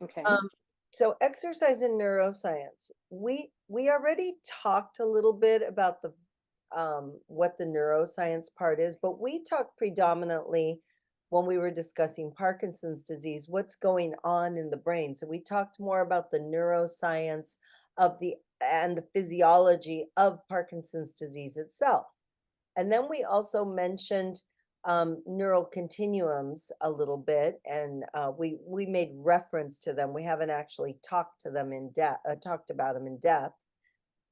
Okay. Um, so exercise in neuroscience, we already talked a little bit about the what the neuroscience part is, but we talked predominantly when we were discussing Parkinson's disease, what's going on in the brain. So we talked more about the neuroscience of the and the physiology of Parkinson's disease itself. And then we also mentioned neural continuums a little bit, and we made reference to them. We haven't actually talked to them in depth, talked about them in depth.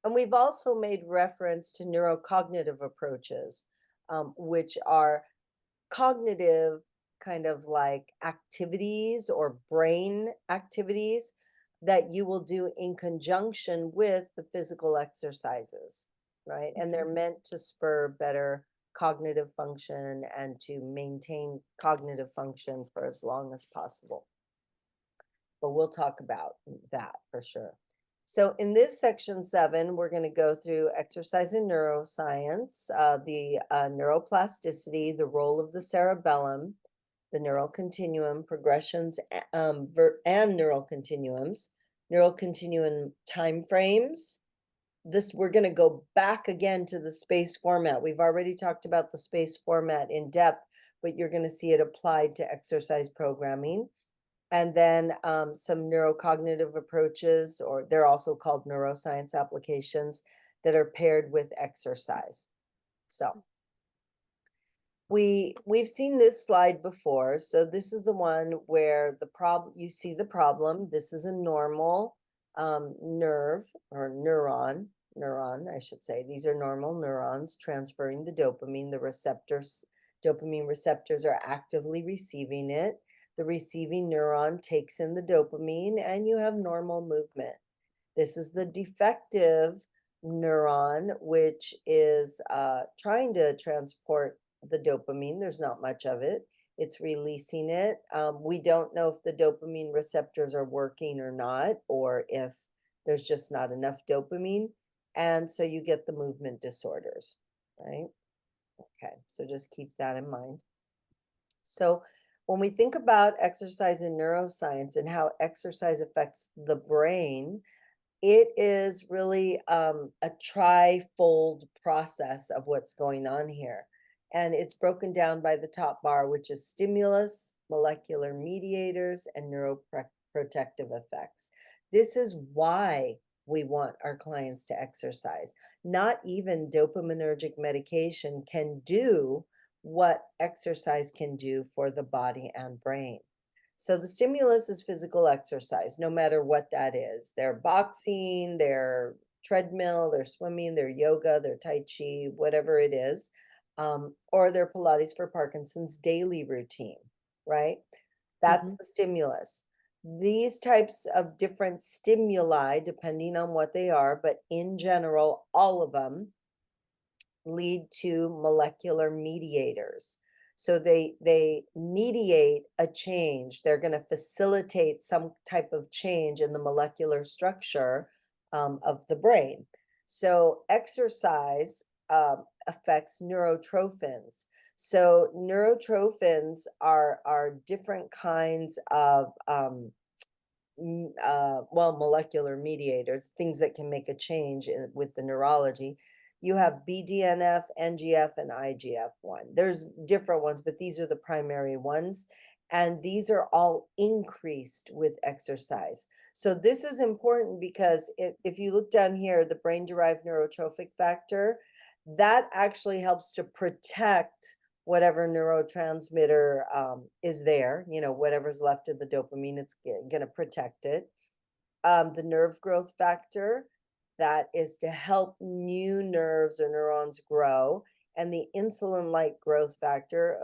And we've also made reference to neurocognitive approaches, which are cognitive kind of like activities or brain activities that you will do in conjunction with the physical exercises, right? And they're Mhm. meant to spur better cognitive function and to maintain cognitive function for as long as possible. But we'll talk about that for sure. So in this section 7, we're going to go through exercise in neuroscience, the neuroplasticity, the role of the cerebellum, the neural continuum, progressions, and neural continuum timeframes. This we're going to go back again to the space format. We've already talked about the space format in depth, but you're going to see it applied to exercise programming. And then some neurocognitive approaches, or they're also called neuroscience applications that are paired with exercise. So we've seen this slide before. So this is the one where the problem you see the problem. This is a normal nerve or neuron, I should say. These are normal neurons transferring the dopamine. The receptors, dopamine receptors are actively receiving it. The receiving neuron takes in the dopamine, and you have normal movement. This is the defective neuron, which is trying to transport the dopamine. There's not much of it. It's releasing it. We don't know if the dopamine receptors are working or not, or if there's just not enough dopamine. And so you get the movement disorders, right? Okay, so just keep that in mind. So when we think about exercise in neuroscience and how exercise affects the brain, it is really a trifold process of what's going on here. And it's broken down by the top bar, which is stimulus, molecular mediators, and neuroprotective effects. This is why we want our clients to exercise. Not even dopaminergic medication can do what exercise can do for the body and brain. So the stimulus is physical exercise, no matter what that is. Their boxing, their treadmill, their swimming, their yoga, their Tai Chi, whatever it is, or their Pilates for Parkinson's daily routine, right? That's Mhm. the stimulus. These types of different stimuli, depending on what they are, but in general, all of them lead to molecular mediators. So they mediate a change. They're going to facilitate some type of change in the molecular structure of the brain. So exercise affects neurotrophins. So neurotrophins are different kinds of well, molecular mediators, things that can make a change with the neurology. You have BDNF, NGF, and IGF-1. There's different ones, but these are the primary ones. And these are all increased with exercise. So this is important because if you look down here, the brain-derived neurotrophic factor, that actually helps to protect whatever neurotransmitter is there, whatever's left of the dopamine, it's going to protect it. The nerve growth factor, that is to help new nerves or neurons grow. And the insulin like growth factor,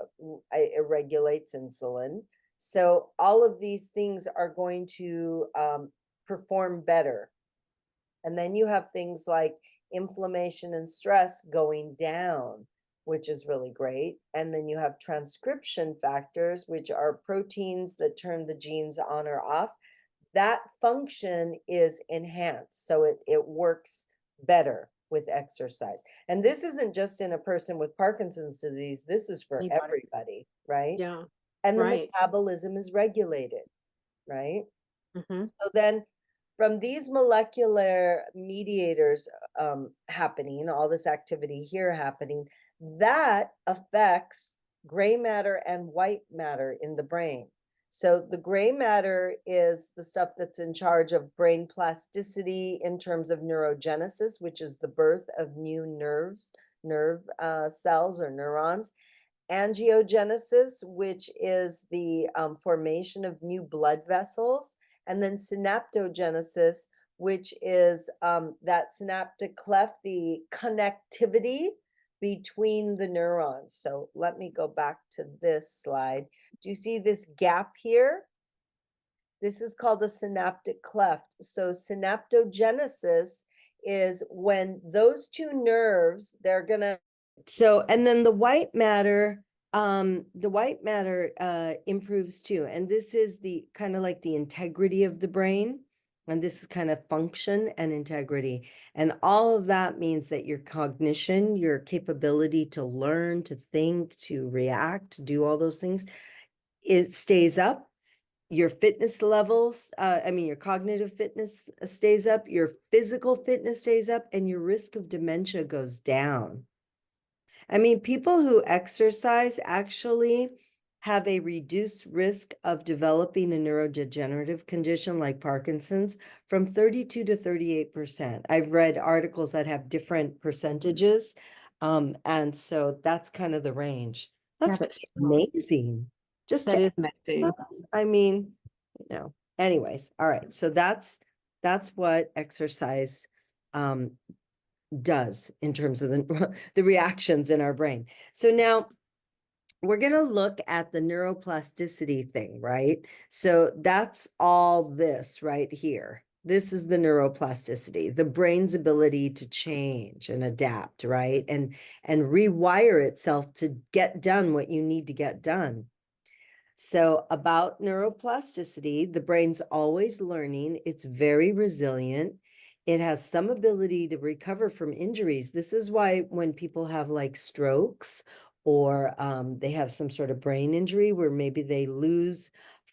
it regulates insulin. So all of these things are going to perform better. And then you have things like inflammation and stress going down, which is really great. And then you have transcription factors, which are proteins that turn the genes on or off. That function is enhanced. So it works better with exercise. And this isn't just in a person with Parkinson's disease, this is for Anybody. everybody, right? Yeah. And the Right. metabolism is regulated, right? Mhm. So then from these molecular mediators happening, all this activity here happening, that affects gray matter and white matter in the brain. So the gray matter is the stuff that's in charge of brain plasticity in terms of neurogenesis, which is the birth of new nerve cells or neurons. Angiogenesis, which is the formation of new blood vessels, and then synaptogenesis, which is that synaptic cleft, the connectivity between the neurons. So let me go back to this slide. Do you see this gap here? This is called a synaptic cleft. So synaptogenesis is when those two nerves, they're gonna, so, and then the white matter improves too. And this is the kind of like the integrity of the brain. And this is kind of function and integrity. And all of that means that your cognition, your capability to learn, to think, to react, to do all those things, it stays up. Your fitness levels, your cognitive fitness stays up, your physical fitness stays up, and your risk of dementia goes down. I mean, people who exercise actually have a reduced risk of developing a neurodegenerative condition like Parkinson's from 32 to 38%. I've read articles that have different percentages. And so that's kind of the range. Yeah, That's that's amazing. Just that to, is amazing. I mean, anyways, all right. So that's what exercise does in terms of the reactions in our brain. So now we're going to look at the neuroplasticity thing, right? So that's all this right here. This is the neuroplasticity, the brain's ability to change and adapt, right? And rewire itself to get done what you need to get done. So about neuroplasticity, the brain's always learning. It's very resilient. It has some ability to recover from injuries. This is why when people have like strokes or they have some sort of brain injury where maybe they lose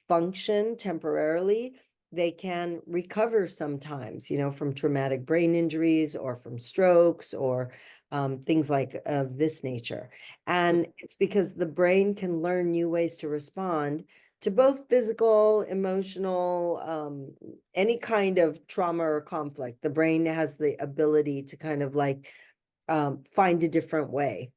function temporarily, they can recover sometimes, from traumatic brain injuries or from strokes or things like of this nature. And it's because the brain can learn new ways to respond to both physical, emotional, any kind of trauma or conflict. The brain has the ability to kind of like find a different way.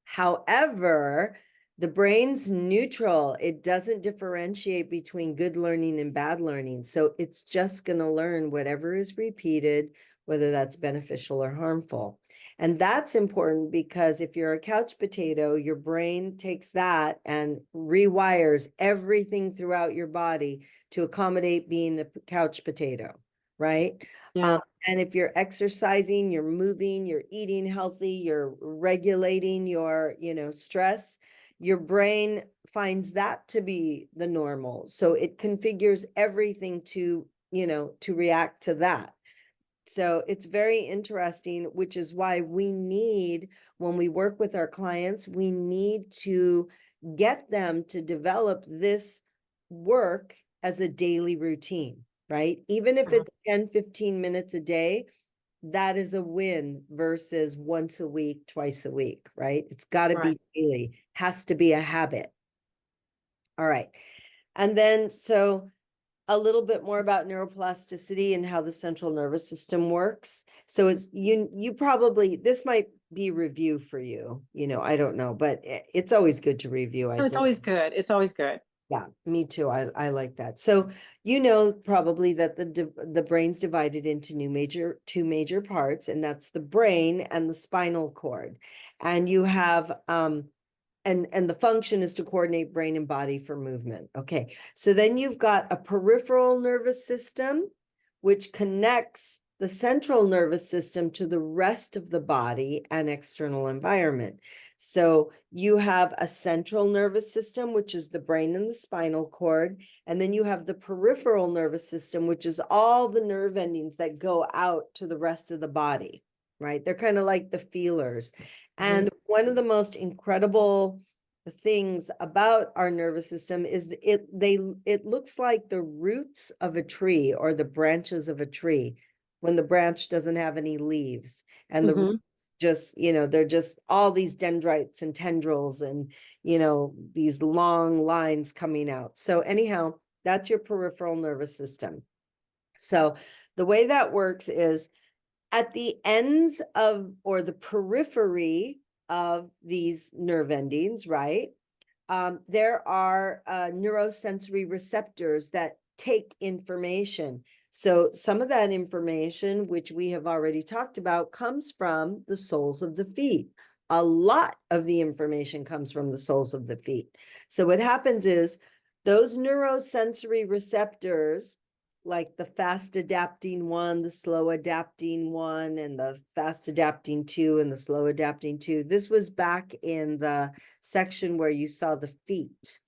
However, the brain's neutral. It doesn't differentiate between good learning and bad learning. So it's just going to learn whatever is repeated, whether that's beneficial or harmful. And that's important because if you're a couch potato, your brain takes that and rewires everything throughout your body to accommodate being a couch potato, right? Yeah. And if you're exercising, you're moving, you're eating healthy, you're regulating your, stress, your brain finds that to be the normal. So it configures everything to, to react to that. So it's very interesting, which is why we need, when we work with our clients, we need to get them to develop this work as a daily routine, right? Even if it's 10, 15 minutes a day, that is a win versus once a week, twice a week, right? It's got to Right. be daily, has to be a habit. All right. And then, so a little bit more about neuroplasticity and how the central nervous system works. So it's you probably, this might be review for you, I don't know, but it's always good to review, I No, it's think. always good. It's always good. Yeah, me too. I like that. So probably that the brain's divided into two major parts, and that's the brain and the spinal cord. And you have and the function is to coordinate brain and body for movement. Okay, so then you've got a peripheral nervous system, which connects the central nervous system to the rest of the body and external environment. So you have a central nervous system, which is the brain and the spinal cord. And then you have the peripheral nervous system, which is all the nerve endings that go out to the rest of the body, right? They're kind of like the feelers. And one of the most incredible things about our nervous system is it looks like the roots of a tree or the branches of a tree when the branch doesn't have any leaves, and the roots just, they're just all these dendrites and tendrils and, these long lines coming out. So anyhow, that's your peripheral nervous system. So the way that works is at the ends of, or the periphery of these nerve endings, right? There are neurosensory receptors that take information. So some of that information, which we have already talked about, comes from the soles of the feet. A lot of the information comes from the soles of the feet. So what happens is those neurosensory receptors, like the fast adapting one, the slow adapting one, and the fast adapting two, and the slow adapting two. This was back in the section where you saw the feet.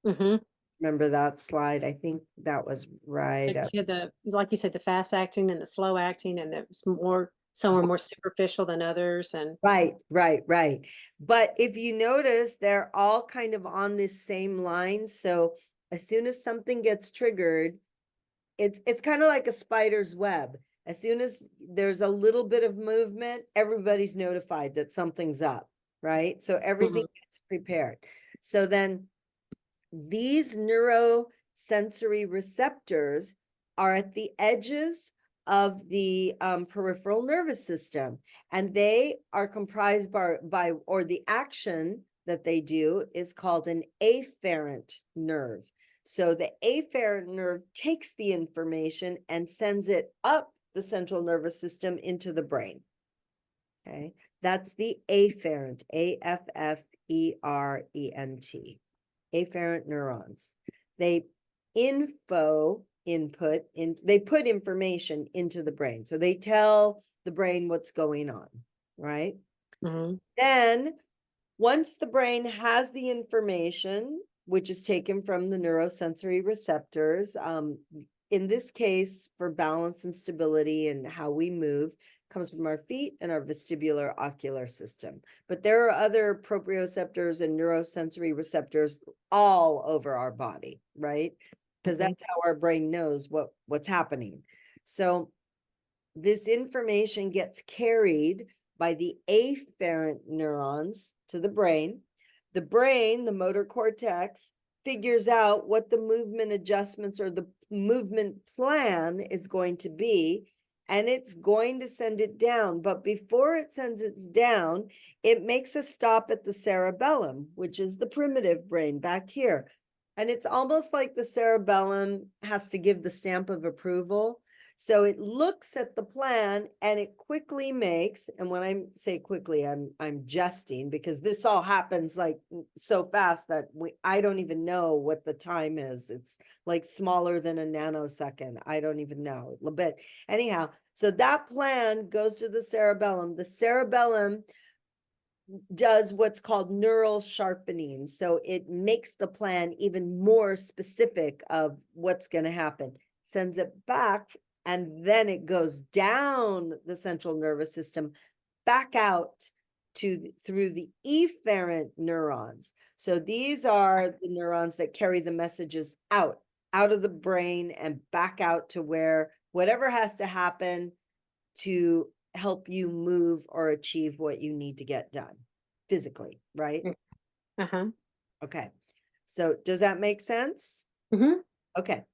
Remember that slide? I think that was right up. Like you said, the fast acting and the slow acting, and some are more superficial than others. And Right. But if you notice, they're all kind of on this same line. So as soon as something gets triggered, it's kind of like a spider's web. As soon as there's a little bit of movement, everybody's notified that something's up, right? So everything gets prepared. So then these neurosensory receptors are at the edges of the peripheral nervous system, and they are comprised by, or the action that they do is called an afferent nerve. So the afferent nerve takes the information and sends it up the central nervous system into the brain. Okay, that's the afferent, AFFERENT, afferent neurons. They they put information into the brain. So they tell the brain what's going on, right? Then once the brain has the information, which is taken from the neurosensory receptors, in this case, for balance and stability and how we move, comes from our feet and our vestibular ocular system. But there are other proprioceptors and neurosensory receptors all over our body, right? Because that's how our brain knows what's happening. So this information gets carried by the afferent neurons to the brain. The brain, the motor cortex, figures out what the movement adjustments or the movement plan is going to be, and it's going to send it down. But before it sends it down, it makes a stop at the cerebellum, which is the primitive brain back here. And it's almost like the cerebellum has to give the stamp of approval. So it looks at the plan and it quickly makes, and when I say quickly, I'm jesting, because this all happens like so fast that I don't even know what the time is. It's like smaller than a nanosecond. I don't even know. But anyhow, so that plan goes to the cerebellum. The cerebellum does what's called neural sharpening. So it makes the plan even more specific of what's going to happen, sends it back, and then it goes down the central nervous system, back out through the efferent neurons. So these are the neurons that carry the messages out of the brain and back out to where whatever has to happen to help you move or achieve what you need to get done physically, right? Okay. So does that make sense? Okay.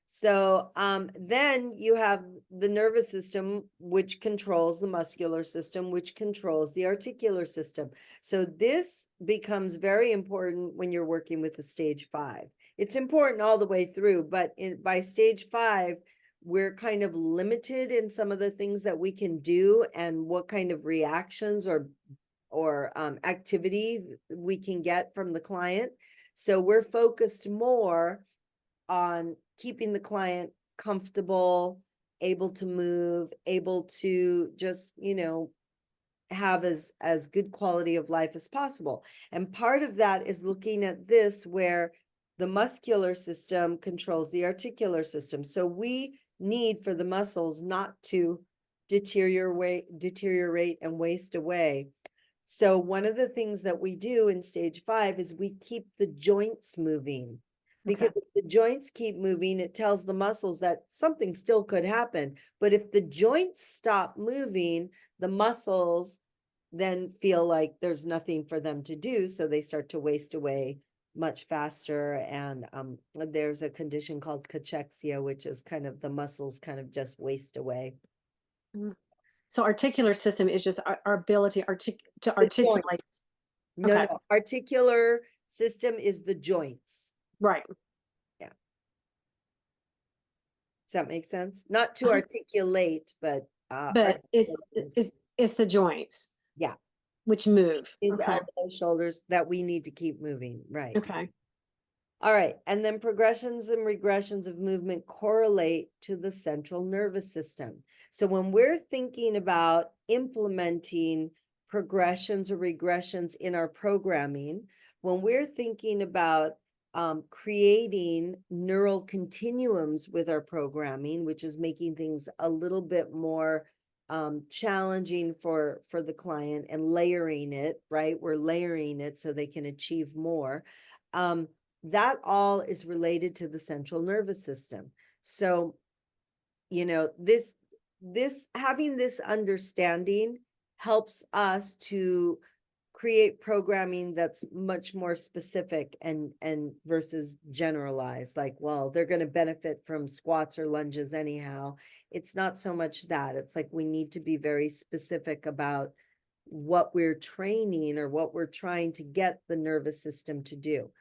So then you have the nervous system, which controls the muscular system, which controls the articular system. So this becomes very important when you're working with the stage 5. It's important all the way through, but by stage 5, we're kind of limited in some of the things that we can do and what kind of reactions or activity we can get from the client. So we're focused more on keeping the client comfortable, able to move, able to just, have as good quality of life as possible. And part of that is looking at this where the muscular system controls the articular system. So we need for the muscles not to deteriorate and waste away. So one of the things that we do in stage 5 is we keep the joints moving. Because Okay. if the joints keep moving, it tells the muscles that something still could happen. But if the joints stop moving, the muscles then feel like there's nothing for them to do. So they start to waste away much faster. And there's a condition called cachexia, which is kind of the muscles kind of just waste away. Mm. So articular system is just our ability to The joint. articulate. No, Okay. no. Articular system is the joints. Right. Yeah. Does that make sense? Not to Uh-huh. articulate, but But articular it's the joints yeah. which move. These Okay. elbows, shoulders that we need to keep moving. Right. Okay. All right. And then progressions and regressions of movement correlate to the central nervous system. So when we're thinking about implementing progressions or regressions in our programming, when we're thinking about creating neural continuums with our programming, which is making things a little bit more challenging for the client and layering it, right? We're layering it so they can achieve more. That all is related to the central nervous system. So, this having this understanding helps us to create programming that's much more specific and versus generalized, like, well, they're going to benefit from squats or lunges anyhow. It's not so much that. It's like we need to be very specific about what we're training or what we're trying to get the nervous system to do.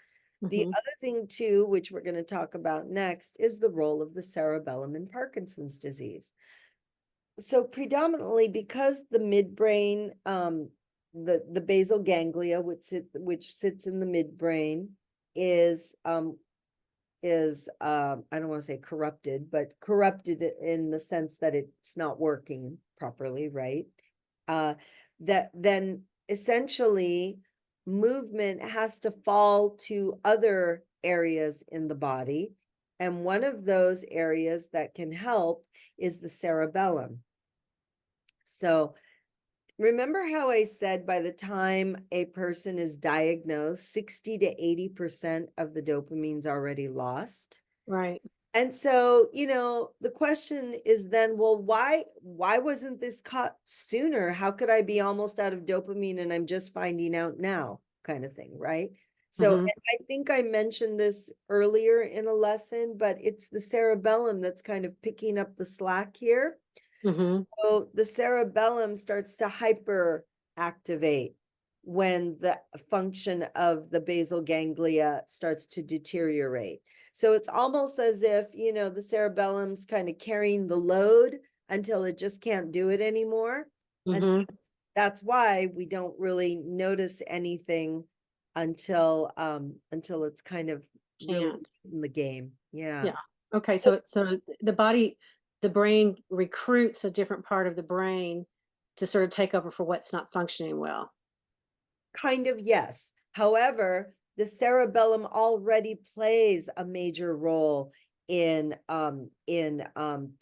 The Mhm. other thing too, which we're going to talk about next, is the role of the cerebellum in Parkinson's disease. So predominantly because the midbrain, the basal ganglia, which sits in the midbrain, is I don't want to say corrupted, but corrupted in the sense that it's not working properly, right? That then essentially movement has to fall to other areas in the body. And one of those areas that can help is the cerebellum. So remember how I said by the time a person is diagnosed, 60 to 80% of the dopamine's already lost? Right. And so, the question is then, well, why wasn't this caught sooner? How could I be almost out of dopamine and I'm just finding out now, kind of thing, right? So, Mhm. and I think I mentioned this earlier in a lesson, but it's the cerebellum that's kind of picking up the slack here. Mhm. So the cerebellum starts to hyperactivate when the function of the basal ganglia starts to deteriorate. So it's almost as if, the cerebellum's kind of carrying the load until it just can't do it anymore. And Mhm. that's why we don't really notice anything until it's kind of really Can't. in the game. Yeah. Yeah. Okay, so the brain recruits a different part of the brain to sort of take over for what's not functioning well. Kind of, yes. However, the cerebellum already plays a major role in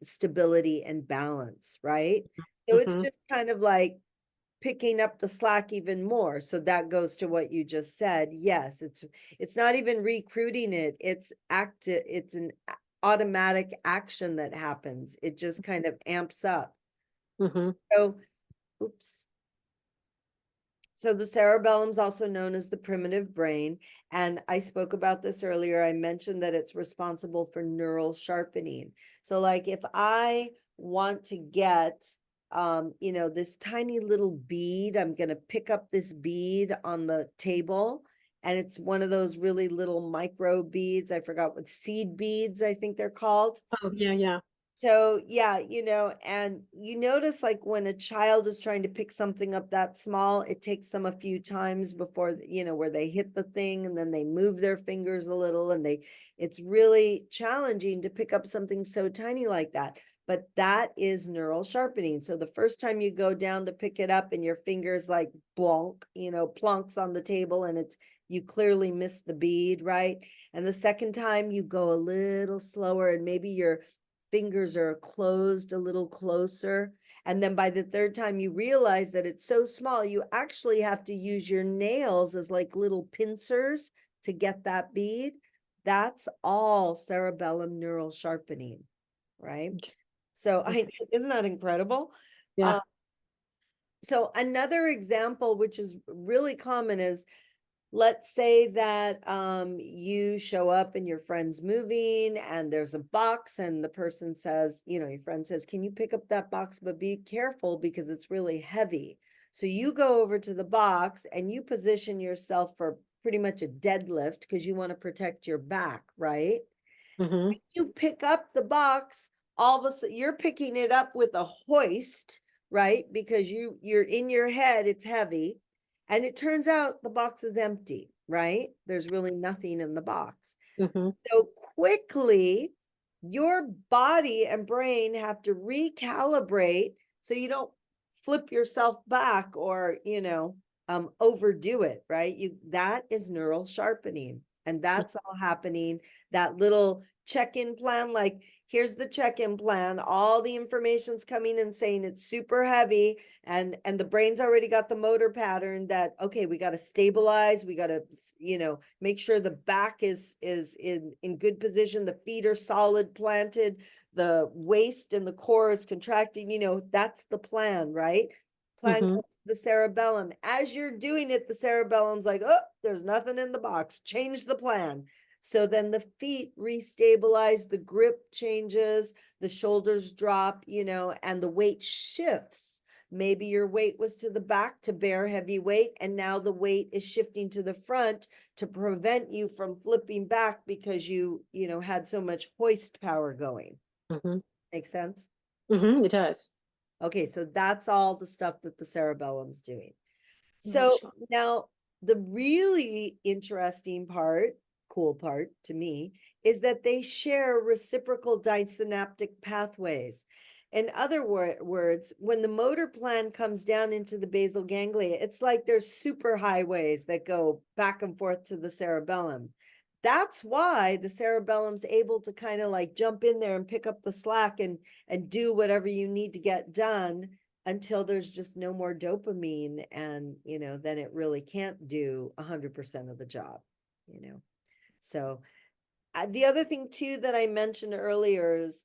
stability and balance, right? So it's Mhm. just kind of like picking up the slack even more. So that goes to what you just said. Yes, it's not even recruiting it. It's active, it's an automatic action that happens. It just kind of amps up. Mhm. So, oops. So the cerebellum is also known as the primitive brain. And I spoke about this earlier. I mentioned that it's responsible for neural sharpening. So like if I want to get, this tiny little bead, I'm going to pick up this bead on the table. And it's one of those really little micro beads. I forgot what seed beads, I think they're called. Oh, yeah, yeah. So yeah, and you notice like when a child is trying to pick something up that small, it takes them a few times before, where they hit the thing and then they move their fingers a little and it's really challenging to pick up something so tiny like that. But that is neural sharpening. So the first time you go down to pick it up and your fingers like blonk, plonks on the table and you clearly miss the bead, right? And the second time you go a little slower and maybe your fingers are closed a little closer. And then by the third time you realize that it's so small, you actually have to use your nails as like little pincers to get that bead. That's all cerebellum neural sharpening, right? Okay. So Okay. isn't that incredible? Yeah. So another example, which is really common, is let's say that you show up and your friend's moving and there's a box and the person says, you know, your friend says, can you pick up that box, but be careful because it's really heavy. So you go over to the box and you position yourself for pretty much a deadlift because you want to protect your back, right? Mm-hmm. You pick up the box, all of a sudden you're picking it up with a hoist, right? Because you're in your head, it's heavy. And it turns out the box is empty, right? There's really nothing in the box. Mm-hmm. So quickly, your body and brain have to recalibrate so you don't flip yourself back or, overdo it, right? That is neural sharpening. And that's all happening. That little check-in plan, like here's the check-in plan, all the information's coming and saying it's super heavy, and the brain's already got the motor pattern that, okay, we got to stabilize, we got to make sure the back is in good position, the feet are solid planted, the waist and the core is contracting, that's the plan, right? Plan Mm-hmm. goes to the cerebellum. As you're doing it, the cerebellum's like, oh, there's nothing in the box, change the plan. So then the feet restabilize, the grip changes, the shoulders drop, and the weight shifts. Maybe your weight was to the back to bear heavy weight, and now the weight is shifting to the front to prevent you from flipping back because you had so much hoist power going. Mm-hmm. Make sense? Mm-hmm. It does. Okay, so that's all the stuff that the cerebellum's doing. Neural So sharp. now the really interesting part, cool part to me, is that they share reciprocal dysynaptic pathways. In other words, when the motor plan comes down into the basal ganglia, it's like there's super highways that go back and forth to the cerebellum. That's why the cerebellum's able to kind of like jump in there and pick up the slack and do whatever you need to get done until there's just no more dopamine, and then it really can't do 100% of the job. So the other thing too that I mentioned earlier is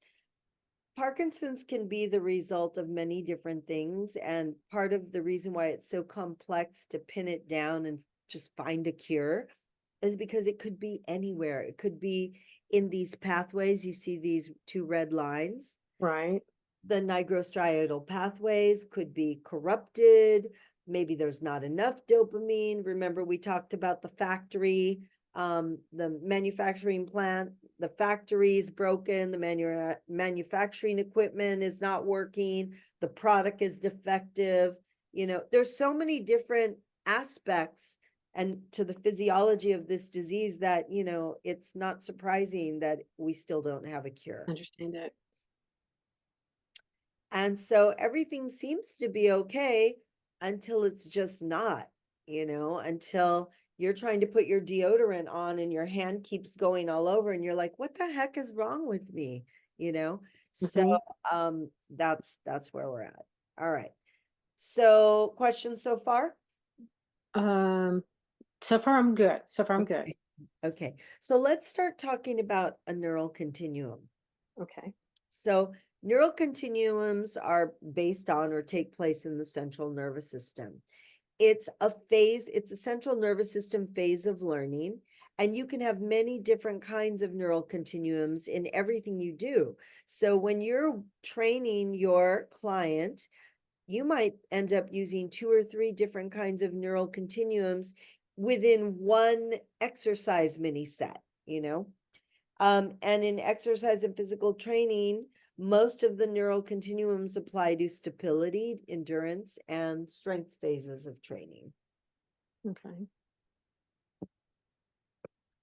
Parkinson's can be the result of many different things, and part of the reason why it's so complex to pin it down and just find a cure is because it could be anywhere. It could be in these pathways. You see these two red lines. Right. The nigrostriatal pathways could be corrupted. Maybe there's not enough dopamine. Remember, we talked about the factory, the manufacturing plant, the factory is broken, the manufacturing equipment is not working, the product is defective. There's so many different aspects and to the physiology of this disease that, it's not surprising that we still don't have a cure. Understand it. And so everything seems to be okay until it's just not, until you're trying to put your deodorant on and your hand keeps going all over and you're like, what the heck is wrong with me? So Mm-hmm. that's where we're at. All right. So questions so far? So far I'm good. So far I'm good. Okay. Okay. So let's start talking about a neural continuum. Okay. So neural continuums are based on or take place in the central nervous system. It's a central nervous system phase of learning, and you can have many different kinds of neural continuums in everything you do. So when you're training your client, you might end up using 2 or 3 different kinds of neural continuums within one exercise mini set. And in exercise and physical training, most of the neural continuums apply to stability, endurance, and strength phases of training. Okay.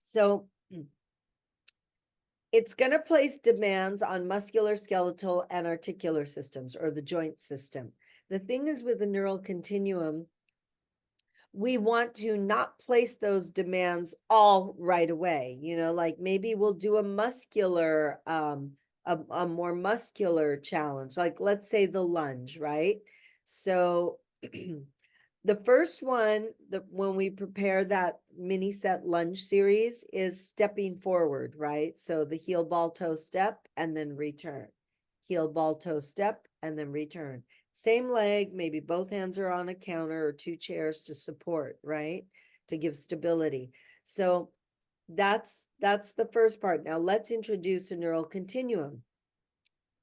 So it's going to place demands on muscular, skeletal, and articular systems, or the joint system. The thing is with the neural continuum, we want to not place those demands all right away. Like maybe we'll do a muscular a more muscular challenge, like let's say the lunge, right? So the first one, when we prepare that mini set lunge series, is stepping forward, right? So the heel, ball, toe step, and then return. Heel, ball, toe step, and then return. Same leg, maybe both hands are on a counter or two chairs to support, right? To give stability. So that's the first part. Now let's introduce a neural continuum.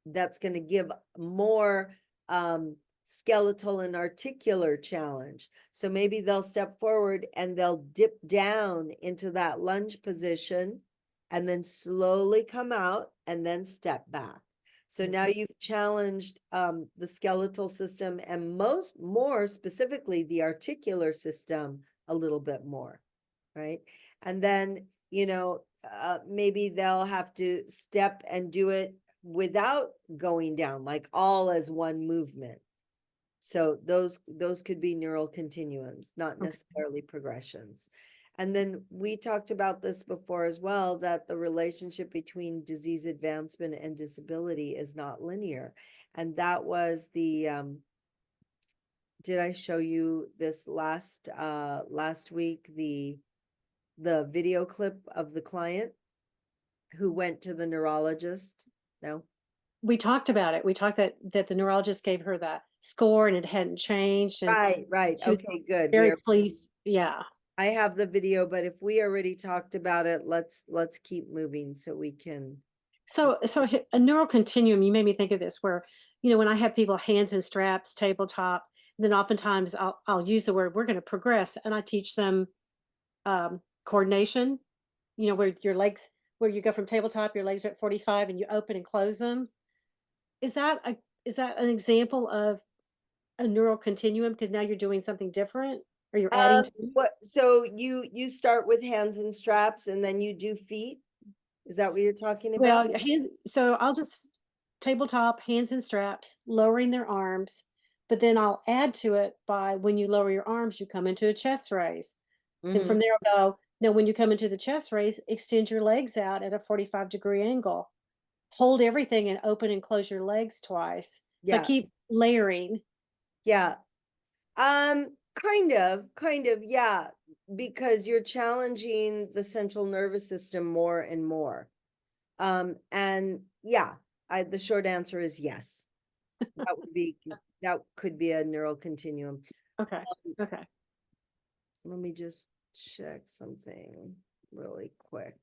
That's going to give more skeletal and articular challenge. So maybe they'll step forward and they'll dip down into that lunge position and then slowly come out and then step back. So now you've challenged the skeletal system and more specifically the articular system a little bit more, right? And then, maybe they'll have to step and do it without going down, like all as one movement. So those could be neural continuums, not Okay. necessarily progressions. And then we talked about this before as well, that the relationship between disease advancement and disability is not linear. And that was the did I show you this last week, the video clip of the client who went to the neurologist? No? We talked about it. We talked that the neurologist gave her that score and it hadn't changed, and Right. she was Okay, good. very pleased. Yeah. I have the video, but if we already talked about it, let's keep moving so we can. So a neural continuum, you made me think of this where, when I have people hands and straps, tabletop, then oftentimes I'll use the word we're going to progress, and I teach them coordination, where your legs, where you go from tabletop, your legs are at 45 and you open and close them. Is that an example of a neural continuum because now you're doing something different or you're adding to it? What, so you start with hands and straps and then you do feet? Is that what you're talking about? Well, your hands, so I'll just tabletop, hands and straps, lowering their arms, but then I'll add to it by when you lower your arms, you come into a chest raise. Then Hmm. from there I'll go, now when you come into the chest raise, extend your legs out at a 45-degree angle. Hold everything and open and close your legs twice. So I Yeah, keep layering. yeah. Kind of, yeah, because you're challenging the central nervous system more and more. And yeah, the short answer is yes. That would be, that could be a neural continuum. Okay. Okay. Let me just check something really quick.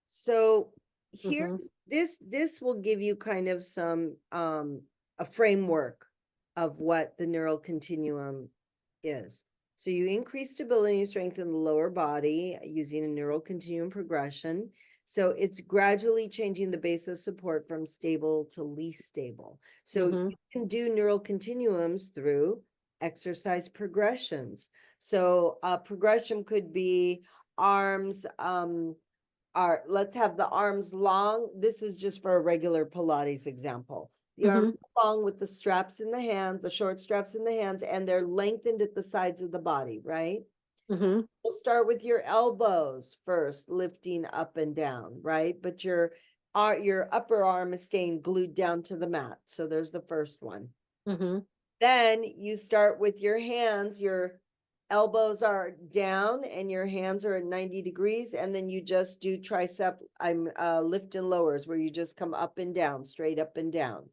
So Mhm. here's this will give you kind of some a framework of what the neural continuum is. So you increase stability and strength in the lower body using a neural continuum progression. So it's gradually changing the base of support from stable to least stable. So Mhm. you can do neural continuums through exercise progressions. So a progression could be arms, let's have the arms long. This is just for a regular Pilates example. The arms Mhm. long with the straps in the hands, the short straps in the hands, and they're lengthened at the sides of the body, right? Mhm. We'll start with your elbows first, lifting up and down, right? But your upper arm is staying glued down to the mat. So there's the first one. Mhm. Then you start with your hands, your elbows are down and your hands are at 90 degrees. And then you just do tricep, lift and lowers where you just come up and down, straight up and down,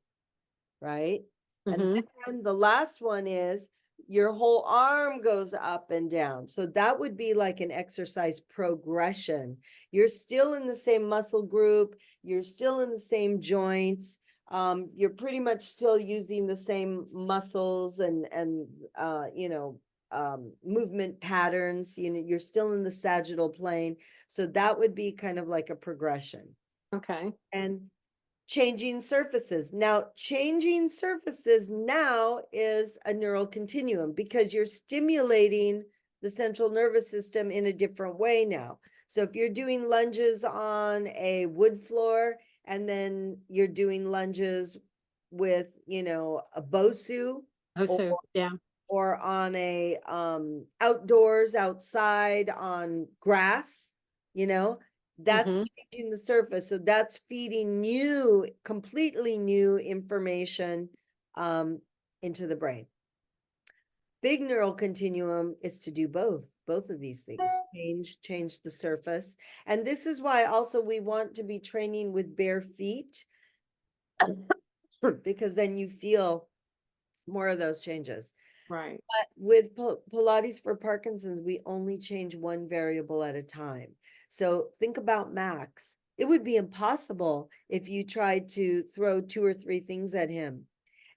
right? And Mhm. then the last one is your whole arm goes up and down. So that would be like an exercise progression. You're still in the same muscle group, you're still in the same joints. You're pretty much still using the same muscles and movement patterns. You're still in the sagittal plane. So that would be kind of like a progression. Okay. And changing surfaces. Now, changing surfaces now is a neural continuum because you're stimulating the central nervous system in a different way now. So if you're doing lunges on a wood floor and then you're doing lunges with, a Bosu Oh, or so yeah. on a outside on grass, you know, that's Mhm. changing the surface. So that's feeding new, completely new information into the brain. Big neural continuum is to do both of these things, change the surface. And this is why also we want to be training with bare feet because then you feel more of those changes. Right. But with Pilates for Parkinson's, we only change one variable at a time. So think about Max. It would be impossible if you tried to throw 2 or 3 things at him.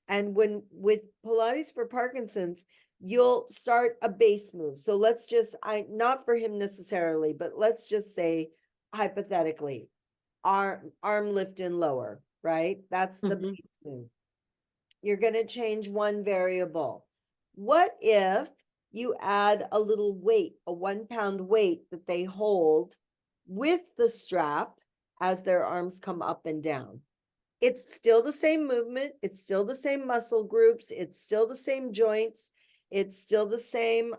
And when with Pilates for Parkinson's, you'll start a base move. So let's just, not for him necessarily, but let's just say hypothetically, arm lift and lower, right? That's the Mhm. base move. You're going to change one variable. What if you add a little weight, a 1 pound weight that they hold with the strap as their arms come up and down? It's still the same movement. It's still the same muscle groups. It's still the same joints. It's still the same,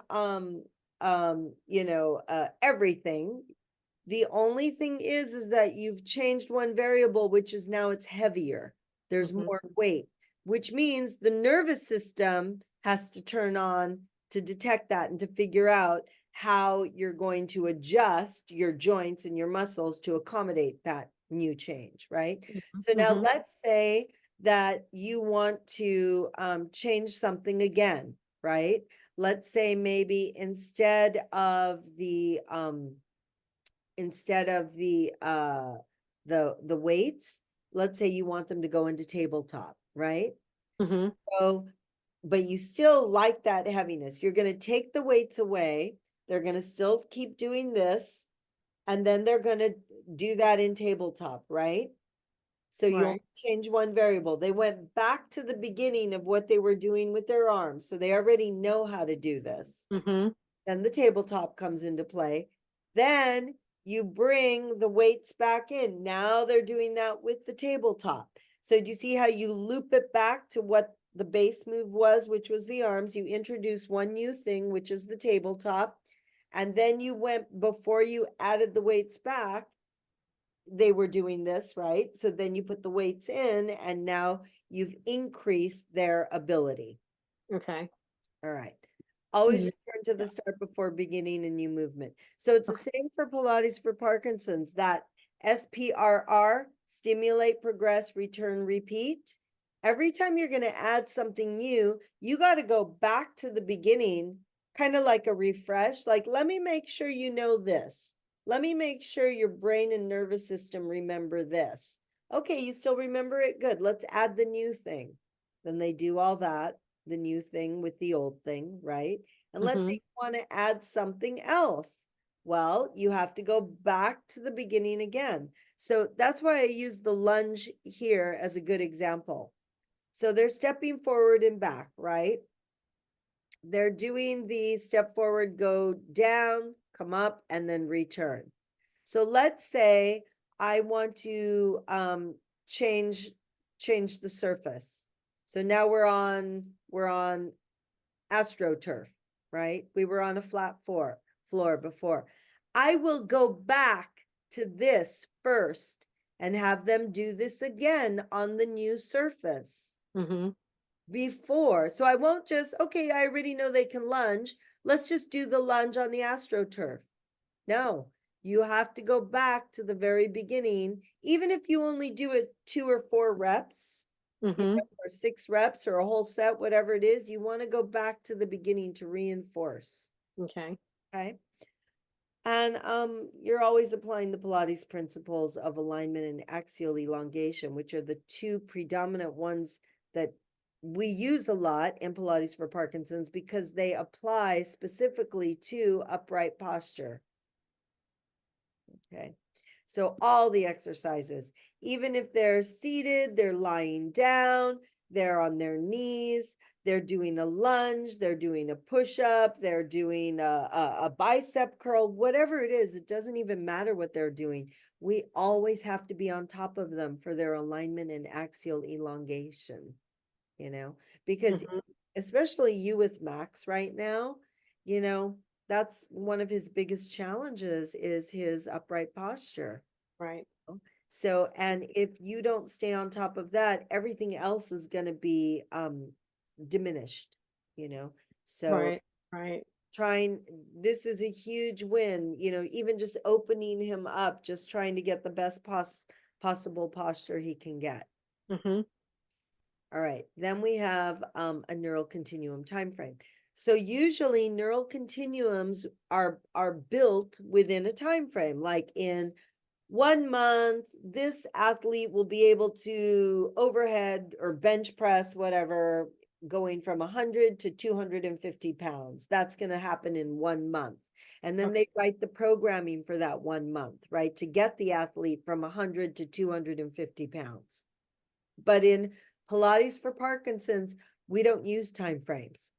everything. The only thing is that you've changed one variable, which is now it's heavier. There's Mhm. more weight, which means the nervous system has to turn on to detect that and to figure out how you're going to adjust your joints and your muscles to accommodate that new change, right? Mhm. So now Mhm. let's say that you want to change something again, right? Let's say maybe instead of the weights, let's say you want them to go into tabletop, right? Mhm. So, but you still like that heaviness. You're going to take the weights away. They're going to still keep doing this, and then they're going to do that in tabletop, right? So you only Right. change one variable. They went back to the beginning of what they were doing with their arms. So they already know how to do this. Mhm. Then the tabletop comes into play. Then you bring the weights back in. Now they're doing that with the tabletop. So do you see how you loop it back to what the base move was, which was the arms? You introduce one new thing, which is the tabletop. And then you went, before you added the weights back, they were doing this, right? So then you put the weights in, and now you've increased their ability. Okay. All right. Always Yeah. return to the start before beginning a new movement. So it's the Okay. same for Pilates for Parkinson's, that SPRR, stimulate, progress, return, repeat. Every time you're going to add something new, you got to go back to the beginning, kind of like a refresh. Like, let me make sure you know this. Let me make sure your brain and nervous system remember this. Okay, you still remember it? Good. Let's add the new thing. Then they do all that, the new thing with the old thing, right? And let's say Mhm. you want to add something else. Well, you have to go back to the beginning again. So that's why I use the lunge here as a good example. So they're stepping forward and back, right? They're doing the step forward, go down, come up, and then return. So let's say I want to change the surface. So now we're on AstroTurf, right? We were on a flat floor before. I will go back to this first and have them do this again on the new surface Mhm. before. So I won't just, okay, I already know they can lunge. Let's just do the lunge on the AstroTurf. No, you have to go back to the very beginning, even if you only do it 2 or 4 reps, Mhm. or 6 reps or a whole set, whatever it is, you want to go back to the beginning to reinforce. Okay. Okay. And you're always applying the Pilates principles of alignment and axial elongation, which are the two predominant ones that we use a lot in Pilates for Parkinson's because they apply specifically to upright posture. Okay. So all the exercises, even if they're seated, they're lying down, they're on their knees, they're doing a lunge, they're doing a push-up, they're doing a bicep curl, whatever it is, it doesn't even matter what they're doing. We always have to be on top of them for their alignment and axial elongation, because Mhm. especially you with Max right now, you know, That's one of his biggest challenges is his upright posture. Right. So, and if you don't stay on top of that, everything else is going to be diminished, you know. So Right. Right. trying, this is a huge win, even just opening him up, just trying to get the best possible posture he can get. Mm-hmm. All right, then we have a neural continuum time frame. So usually neural continuums are built within a time frame, like in 1 month, this athlete will be able to overhead or bench press, whatever, going from 100 to 250 pounds. That's going to happen in 1 month. And then Okay. they write the programming for that 1 month, right, to get the athlete from 100 to 250 pounds. But in Pilates for Parkinson's, we don't use time frames.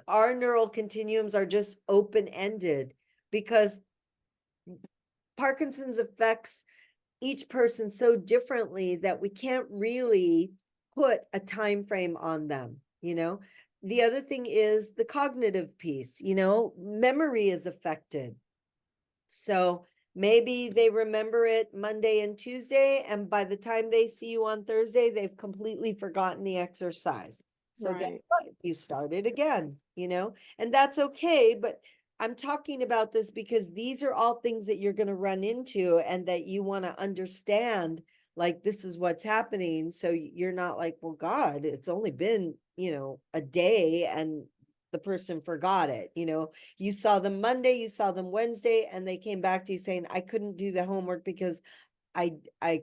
Our neural continuums are just open-ended because Parkinson's affects each person so differently that we can't really put a time frame on them. The other thing is the cognitive piece, memory is affected. So maybe they remember it Monday and Tuesday, and by the time they see you on Thursday, they've completely forgotten the exercise. So guess Right. what? You start it again, and that's okay. But I'm talking about this because these are all things that you're going to run into and that you want to understand, like this is what's happening. So you're not like, well, God, it's only been, a day and the person forgot it. You saw them Monday, you saw them Wednesday, and they came back to you saying, I couldn't do the homework because I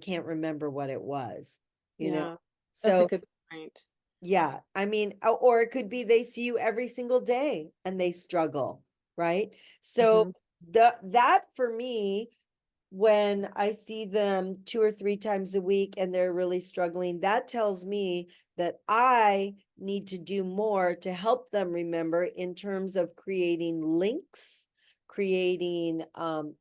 can't remember what it was, you know? Yeah. That's a So good point. yeah, I mean, or it could be they see you every single day and they struggle, right? So Mm-hmm. that for me, when I see them 2 or 3 times a week and they're really struggling, that tells me that I need to do more to help them remember in terms of creating links, creating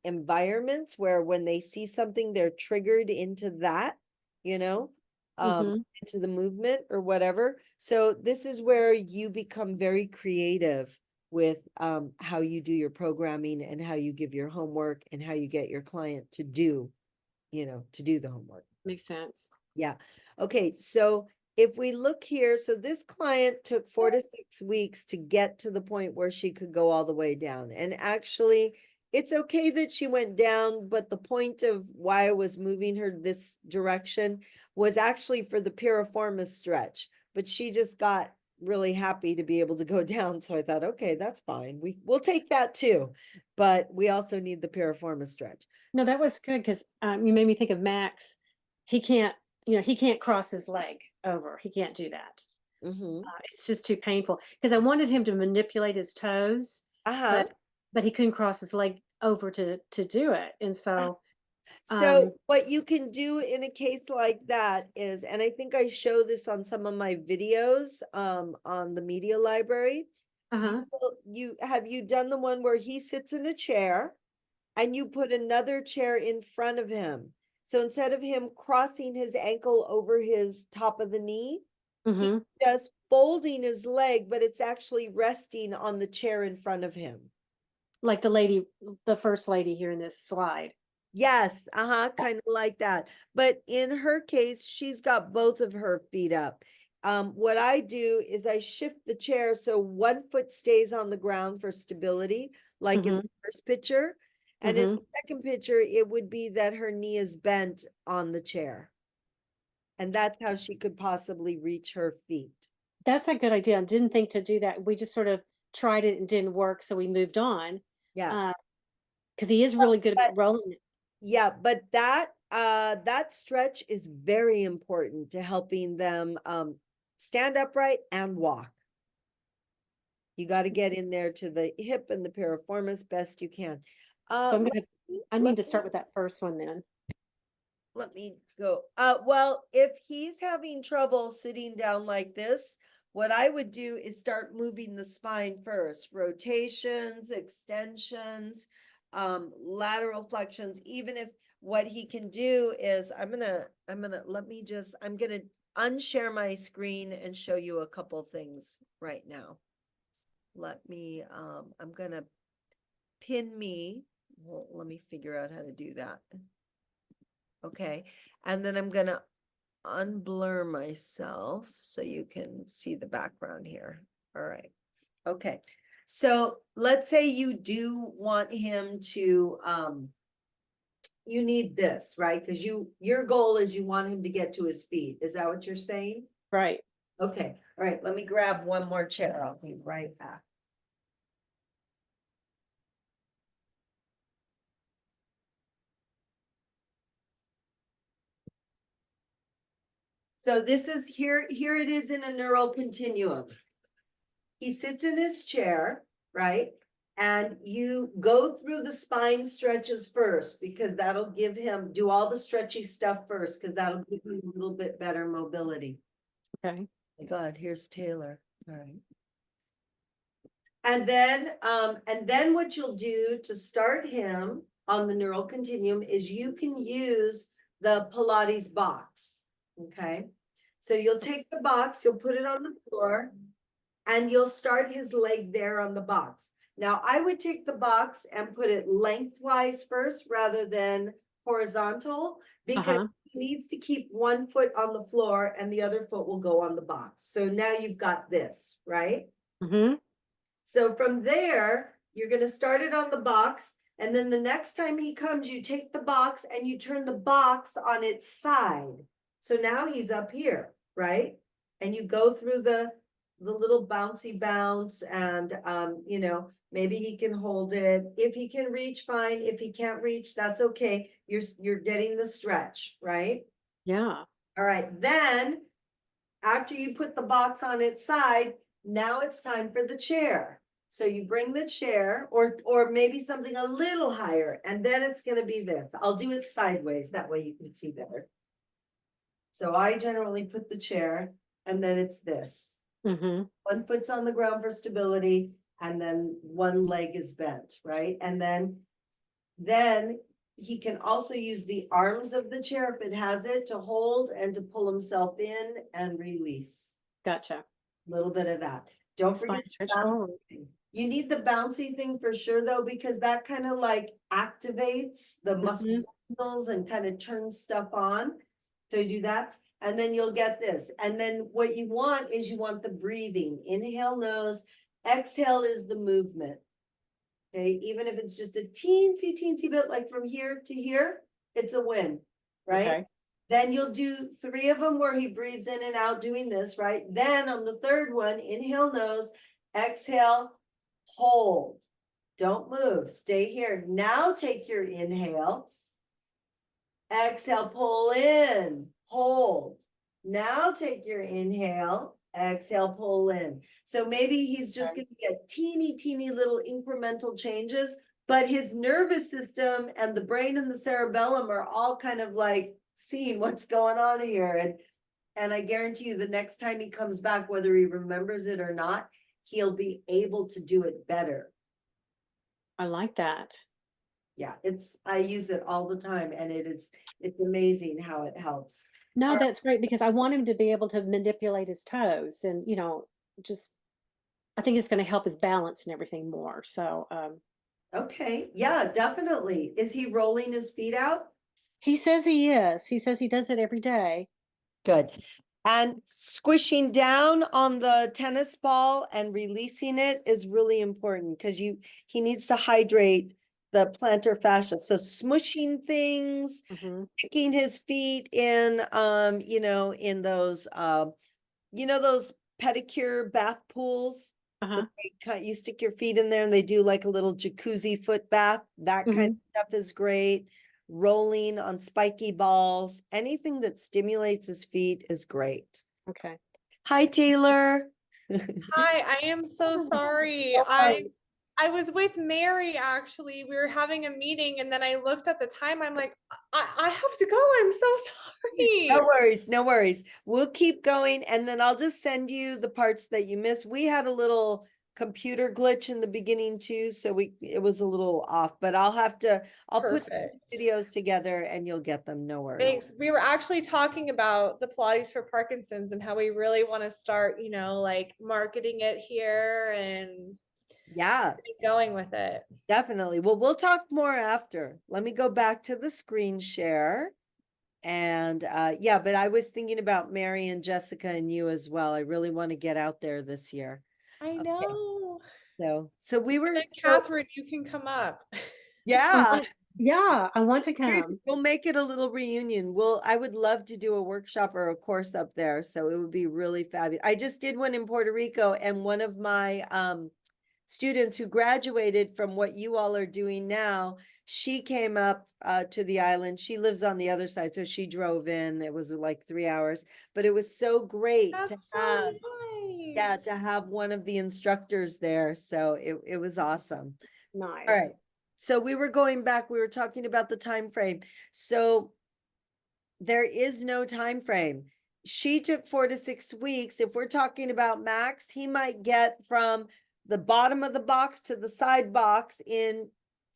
environments where when they see something, they're triggered into that, you know, Mm-hmm. into the movement or whatever. So this is where you become very creative with how you do your programming and how you give your homework and how you get your client to do, to do the homework. Makes sense. Yeah. Okay. So if we look here, so this client took 4 to 6 weeks to get to the point where she could go all the way down. And actually, it's okay that she went down, but the point of why I was moving her this direction was actually for the piriformis stretch. But she just got really happy to be able to go down. So I thought, okay, that's fine. We'll take that too. But we also need the piriformis stretch. No, that was good because you made me think of Max. He can't, he can't cross his leg over. He can't do that. Mm-hmm. It's just too painful because I wanted him to manipulate his toes, Uh-huh. but he couldn't cross his leg over to do it. And so, So what you can do in a case like that is, and I think I show this on some of my videos on the media library. uh-huh. You done the one where he sits in a chair and you put another chair in front of him. So instead of him crossing his ankle over his top of the knee, he's Mm-hmm. just folding his leg, but it's actually resting on the chair in front of him. Like the first lady here in this slide. Yes, kind of like that. But in her case, she's got both of her feet up. What I do is I shift the chair so one foot stays on the ground for stability, like in Mm-hmm. the first picture. And in Mm-hmm. the second picture, it would be that her knee is bent on the chair. And that's how she could possibly reach her feet. That's a good idea. I didn't think to do that. We just sort of tried it and didn't work, so we moved on. Yeah. Because he is really good But at rolling it. yeah, but that stretch is very important to helping them stand upright and walk. You got to get in there to the hip and the piriformis best you can. So Let I let need to start with that first one then. let me go. Well, if he's having trouble sitting down like this, what I would do is start moving the spine first. Rotations, extensions, lateral flexions. Even if what he can do is, I'm gonna unshare my screen and show you a couple things right now. I'm gonna pin me. Well, let me figure out how to do that. Okay, and then I'm gonna unblur myself so you can see the background here. All right. Okay. So let's say you do want him to you need this, right? Because your goal is you want him to get to his feet. Is that what you're saying? Right. Okay. All right. Let me grab one more chair. I'll be right back. So this is here it is in a neural continuum. He sits in his chair, right? And you go through the spine stretches first, because that'll give him, do all the stretchy stuff first, because that'll give him a little bit better mobility. Okay. My God, here's Taylor. All right. And then what you'll do to start him on the neural continuum is you can use the Pilates box. Okay. So you'll take the box, you'll put it on the floor, and you'll start his leg there on the box. Now, I would take the box and put it lengthwise first rather than horizontal, because he needs to keep one foot on the floor and the other foot will go on the box. So now you've got this, right? Mm-hmm. So from there, you're going to start it on the box. And then the next time he comes, you take the box and you turn the box on its side. So now he's up here, right? And you go through the little bouncy bounce, and you know, maybe he can hold it. If he can reach, fine. If he can't reach, that's okay. You're getting the stretch, right? Yeah. All right. Then after you put the box on its side, now it's time for the chair. So you bring the chair, or maybe something a little higher, and then it's going to be this. I'll do it sideways, that way you can see better. So I generally put the chair, and then it's this. Mm-hmm. One foot's on the ground for stability, and then one leg is bent, right? And then he can also use the arms of the chair, if it has it, to hold and to pull himself in and release. Gotcha. A little bit of that. Don't Spine forget stretch the forward. bouncing. You need the bouncy thing for sure, though, because that kind of like activates the muscles and kind of turns stuff on. So you do that, and then you'll get this. And then what you want is you want the breathing. Inhale, nose. Exhale is the movement. Okay, even if it's just a teensy bit, like from here to here, it's a win, right? Okay. Then you'll do 3 of them where he breathes in and out doing this, right? Then on the third one, inhale, nose, exhale, hold. Don't move, stay here. Now take your inhale, exhale, pull in, hold. Now take your inhale, exhale, pull in. So maybe he's just going to get teeny little incremental changes, but his nervous system and the brain and the cerebellum are all kind of like seeing what's going on here. And I guarantee you the next time he comes back, whether he remembers it or not, he'll be able to do it better. I like that. Yeah, I use it all the time, and it's amazing how it helps. No, All that's great because I want him to be able to manipulate his toes and, just I think it's going to help his balance and everything more. So, Okay, yeah, definitely. Is he rolling his feet out? he says he is. He says he does it every day. Good. And squishing down on the tennis ball and releasing it is really important, because he needs to hydrate the plantar fascia. So smushing things, Mm-hmm. sticking his feet in, in those, those pedicure bath pools. Uh-huh. You stick your feet in there and they do like a little jacuzzi foot bath. That kind of stuff is great. Rolling on spiky balls, anything that stimulates his feet is great. Okay. Hi, Taylor. Hi, I am so sorry. I was with Mary actually. We were having a meeting and then I looked at the time. I'm like, I have to go. I'm so sorry. No worries, no worries. We'll keep going, and then I'll just send you the parts that you missed. We had a little computer glitch in the beginning too, so it was a little off, but I'll put Perfect. videos together and you'll get them. No worries. Thanks. We were actually talking about the Pilates for Parkinson's and how we really want to start, like marketing it here. And Yeah, Keep going with it. definitely. Well, we'll talk more after. Let me go back to the screen share. And yeah, but I was thinking about Mary and Jessica and you as well. I really want to get out there this year. I Okay. know. So we were, And so Catherine, you can come up. yeah. Yeah, I want to Seriously, come. we'll make it a little reunion. I would love to do a workshop or a course up there. So it would be really fabulous. I just did one in Puerto Rico, and one of my students who graduated from what you all are doing now, she came up to the island. She lives on the other side, so she drove in. It was like 3 hours, but it was so great to That's so have, yeah, nice. to have one of the instructors there. So it was awesome. All right. Nice. So we were going back, we were talking about the time frame. So there is no time frame. She took 4 to 6 weeks. If we're talking about Max, he might get from the bottom of the box to the side box in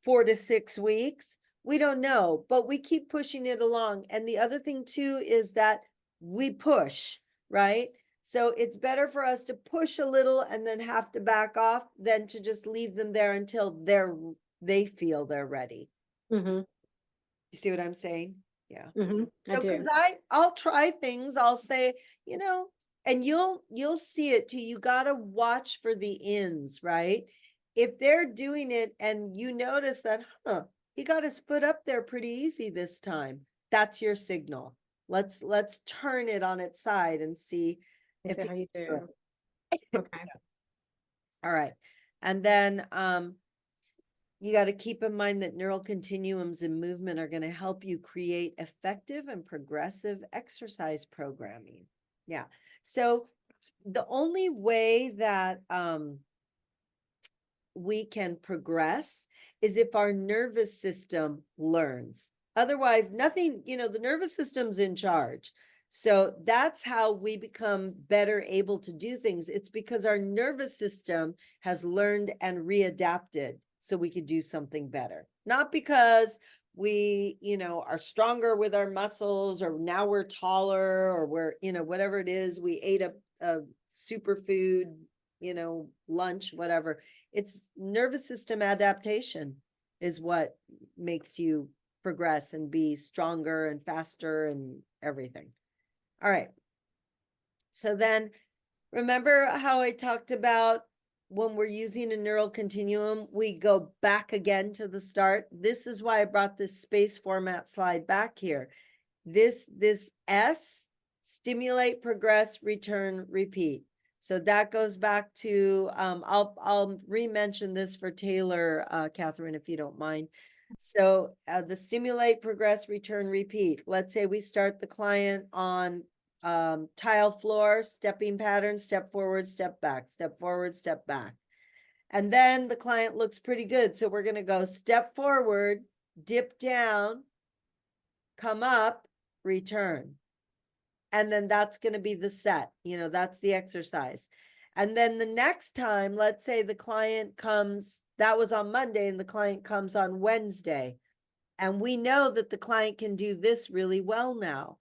4 to 6 weeks. We don't know, but we keep pushing it along. And the other thing too is that we push, right? So it's better for us to push a little and then have to back off than to just leave them there until they feel they're ready. Mm-hmm. You see what I'm saying? Yeah. Mm-hmm. I So, because do. I'll try things, I'll say, and you'll see it too. You gotta watch for the ins, right? If they're doing it and you notice that, he got his foot up there pretty easy this time, that's your signal. Let's turn it on its side and see Let's if see he how you can do do. it. Okay. All right. And then you got to keep in mind that neural continuums and movement are going to help you create effective and progressive exercise programming. Yeah. So the only way that we can progress is if our nervous system learns. Otherwise, nothing, the nervous system's in charge. So that's how we become better able to do things. It's because our nervous system has learned and readapted so we could do something better. Not because we, are stronger with our muscles, or now we're taller, or we're, whatever it is, we ate a superfood, lunch, whatever. It's nervous system adaptation is what makes you progress and be stronger and faster and everything. All right. So then remember how I talked about when we're using a neural continuum, we go back again to the start. This is why I brought this space format slide back here. This S, stimulate, progress, return, repeat. So that goes back to, I'll re-mention this for Taylor, Catherine, if you don't mind. So the stimulate, progress, return, repeat. Let's say we start the client on tile floor, stepping pattern, step forward, step back, step forward, step back. And then the client looks pretty good. So we're going to go step forward, dip down, come up, return. And then that's going to be the set, that's the exercise. And then the next time, let's say the client comes, that was on Monday, and the client comes on Wednesday. And we know that the client can do this really well now.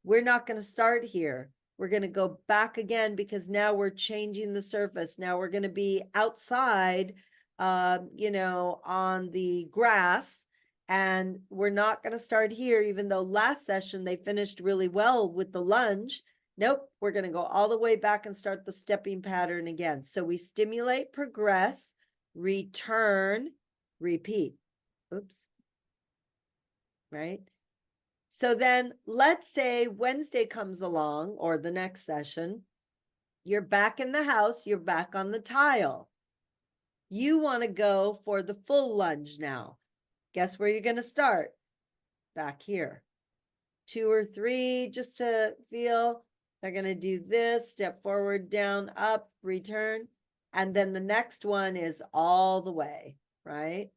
We're not going to start here. We're going to go back again because now we're changing the surface. Now we're going to be outside, on the grass. And we're not going to start here, even though last session they finished really well with the lunge. Nope, we're going to go all the way back and start the stepping pattern again. So we stimulate, progress, return, repeat. Oops. Right? So then let's say Wednesday comes along, or the next session, you're back in the house, you're back on the tile. You want to go for the full lunge now. Guess where you're going to start? Back here. 2 or 3, just to feel. They're going to do this, step forward, down, up, return. And then the next one is all the way, right?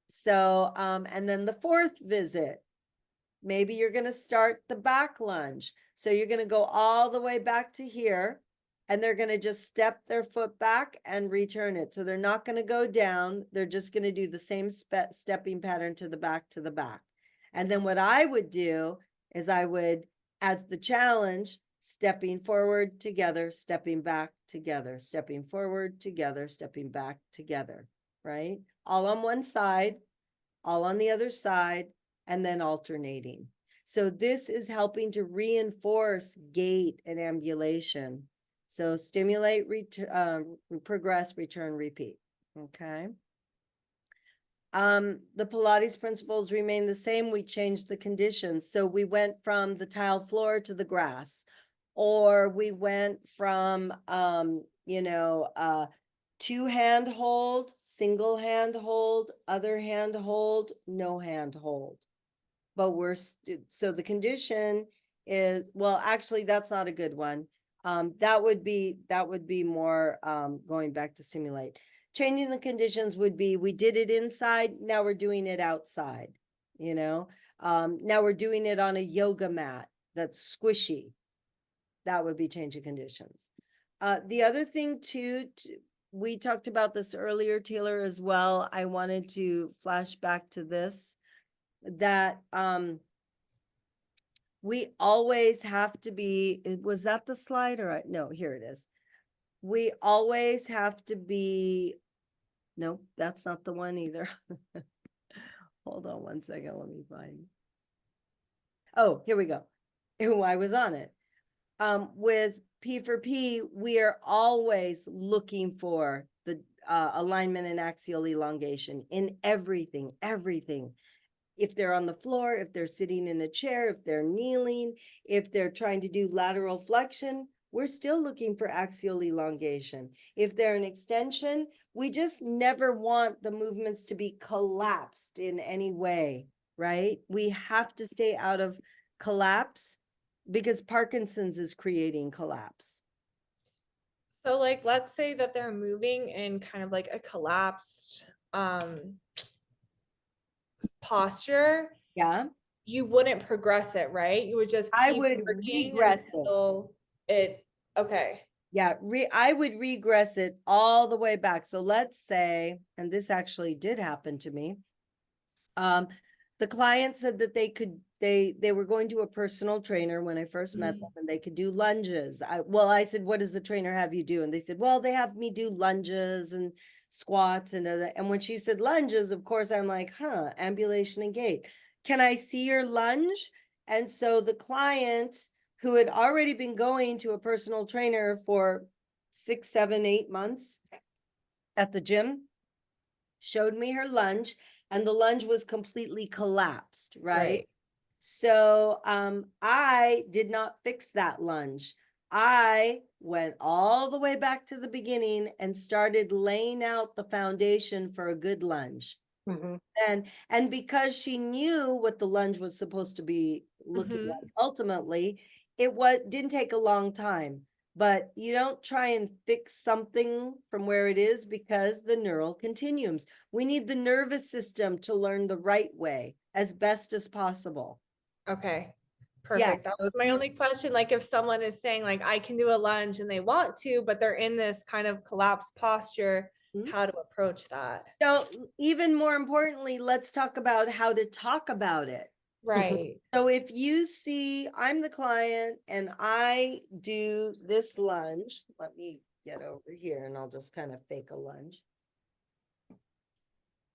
So, and then the 4th visit, maybe you're going to start the back lunge. So you're going to go all the way back to here, and they're going to just step their foot back and return it. So they're not going to go down. They're just going to do the same stepping pattern to the back, And then what I would do is I would, as the challenge, stepping forward together, stepping back together, stepping forward together, stepping back together, right? All on one side, all on the other side, and then alternating. So this is helping to reinforce gait and ambulation. So stimulate, progress, return, repeat. Okay. The Pilates principles remain the same. We changed the conditions. So we went from the tile floor to the grass, or we went from, two hand hold, single hand hold, other hand hold, no hand hold. But so the condition is, well, actually, that's not a good one. That would be more, going back to simulate. Changing the conditions would be, we did it inside, now we're doing it outside, now we're doing it on a yoga mat that's squishy. That would be changing conditions. The other thing too, we talked about this earlier, Taylor, as well. I wanted to flash back to this, that we always have to be, was that the slide or no, here it is. We always have to be, nope, that's not the one either. Hold on one second, let me find. Oh, here we go. I was on it. With P4P, we are always looking for the alignment and axial elongation in everything. If they're on the floor, if they're sitting in a chair, if they're kneeling, if they're trying to do lateral flexion, we're still looking for axial elongation. If they're an extension, we just never want the movements to be collapsed in any way, right? We have to stay out of collapse, because Parkinson's is creating collapse. So like, let's say that they're moving in kind of like a collapsed posture. Yeah. You wouldn't progress it, right? You would just I keep would working regress until it, okay. Yeah, I would regress it all the way back. So let's say, and this actually did happen to me. The client said that they were going to a personal trainer when I first met them, and they could do lunges. I said, what does the trainer have you do? And they said, well, they have me do lunges and squats and when she said lunges, of course, I'm like, ambulation and gait. Can I see your lunge? And so the client, who had already been going to a personal trainer for 6, 7, 8 months at the gym, showed me her lunge, and the lunge was completely collapsed, right? So I did not fix that lunge. I went all the way back to the beginning and started laying out the foundation for a good lunge. Mhm. And because she knew what the lunge was supposed to be looking like, ultimately, didn't take a long time. But you don't try and fix something from where it is, because the neural continuums. We need the nervous system to learn the right way as best as possible. Okay, Yeah, perfect. That was my only question. Like, if someone is saying like, I can do a lunge and they want to, but they're in this kind of collapsed posture, how to approach that. So even more importantly, let's talk about how to talk about it. Right. So if you see, I'm the client and I do this lunge, let me get over here and I'll just kind of fake a lunge.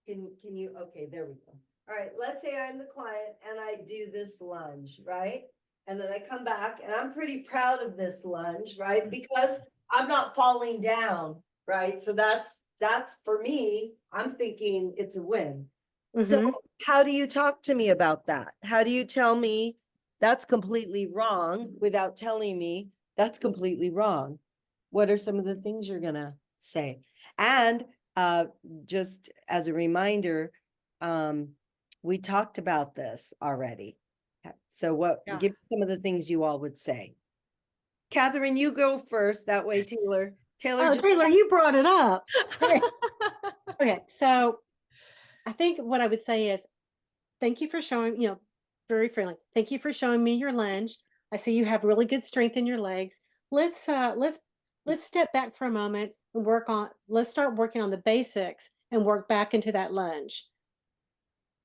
Can you, okay, there we go. All right, let's say I'm the client and I do this lunge, right? And then I come back and I'm pretty proud of this lunge, right? Because I'm not falling down, right? So that's for me, I'm thinking it's a win. So how do you talk to me about that? How do you tell me that's completely wrong without telling me that's completely wrong? What are some of the things you're gonna say? And just as a reminder, we talked about this already. So give some of the things you all would say. Catherine, you go first. That way, Taylor. Oh, Taylor, you brought it up. Okay, so I think what I would say is, thank you for showing, very friendly. Thank you for showing me your lunge. I see you have really good strength in your legs. Let's step back for a moment and let's start working on the basics and work back into that lunge.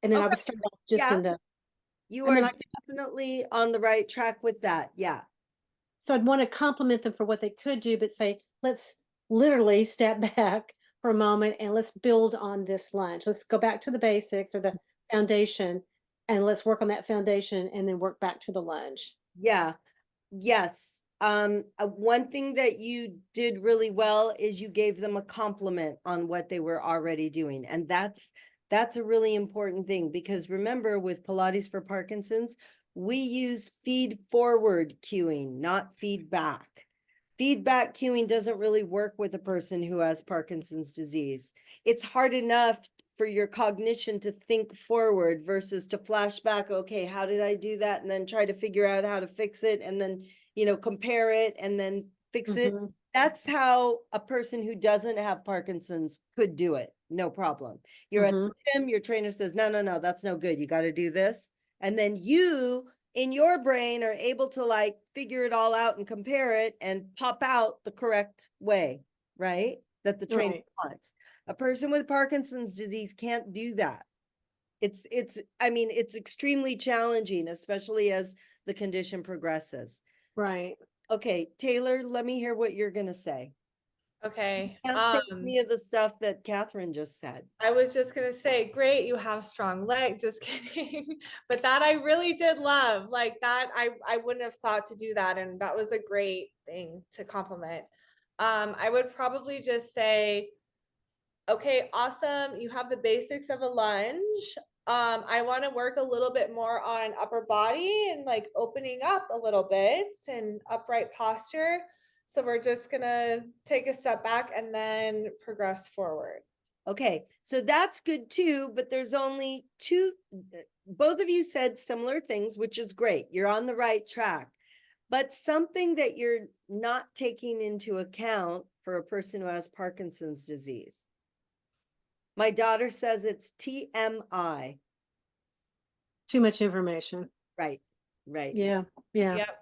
And then I would start off just in the You are definitely on the right track with that. Yeah. So I'd want to compliment them for what they could do, but say, let's literally step back for a moment and let's build on this lunch. Let's go back to the basics or the foundation and let's work on that foundation and then work back to the lunch. Yeah. Yes. One thing that you did really well is you gave them a compliment on what they were already doing. And that's a really important thing, because remember, with Pilates for Parkinson's, we use feed forward cueing, not feedback. Feedback cueing doesn't really work with a person who has Parkinson's disease. It's hard enough for your cognition to think forward versus to flash back. Okay, how did I do that? And then try to figure out how to fix it, and then, compare it and then fix it. Mhm. That's how a person who doesn't have Parkinson's could do it. No problem. You're at Mhm. the gym, your trainer says, no, that's no good. You got to do this. And then you, in your brain, are able to like figure it all out and compare it and pop out the correct way, right? That the trainer Right. wants. A person with Parkinson's disease can't do that. I mean, it's extremely challenging, especially as the condition progresses. Right. Okay, Taylor, let me hear what you're gonna say. Okay. Can't say any of the stuff that Catherine just said. I was just gonna say, great, you have strong legs. Just kidding. But that I really did love. Like that, I wouldn't have thought to do that, and that was a great thing to compliment. I would probably just say, okay, awesome. You have the basics of a lunge. I want to work a little bit more on upper body and like opening up a little bit and upright posture. So we're just gonna take a step back and then progress forward. Okay, so that's good too, but there's only two, both of you said similar things, which is great. You're on the right track. But something that you're not taking into account for a person who has Parkinson's disease. My daughter says it's TMI. Too much information. Right, right. Yeah. Yeah. Yep.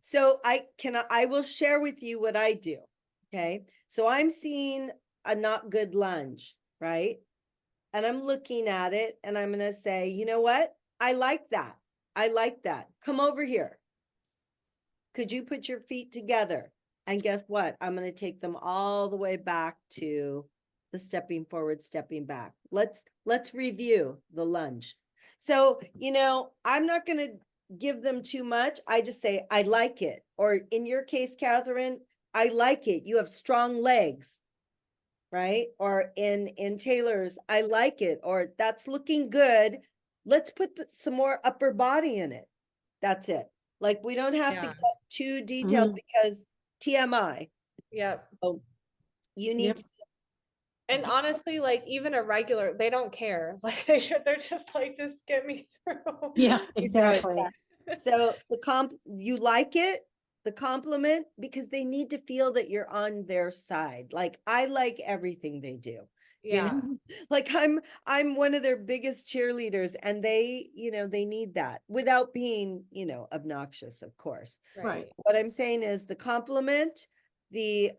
So I will share with you what I do. Okay. So I'm seeing a not good lunge, right? And I'm looking at it and I'm going to say, you know what? I like that. I like that. Come over here. Could you put your feet together? And guess what? I'm going to take them all the way back to the stepping forward, stepping back. Let's review the lunge. So, I'm not going to give them too much. I just say, I like it. Or in your case, Catherine, I like it. You have strong legs, right? Or in Taylor's, I like it. Or that's looking good. Let's put some more upper body in it. That's it. Like, we don't have to Yeah. get too detailed Mhm. because TMI. Yep. Oh, you need Yep. to And honestly, like even a regular, they don't care. Like they're just like, just get me through. Yeah, you do it. exactly. So you like it, the compliment, because they need to feel that you're on their side. Like, I like everything they do. Yeah. Like I'm one of their biggest cheerleaders, and they need that without being, obnoxious, of course. Right. What I'm saying is the compliment, the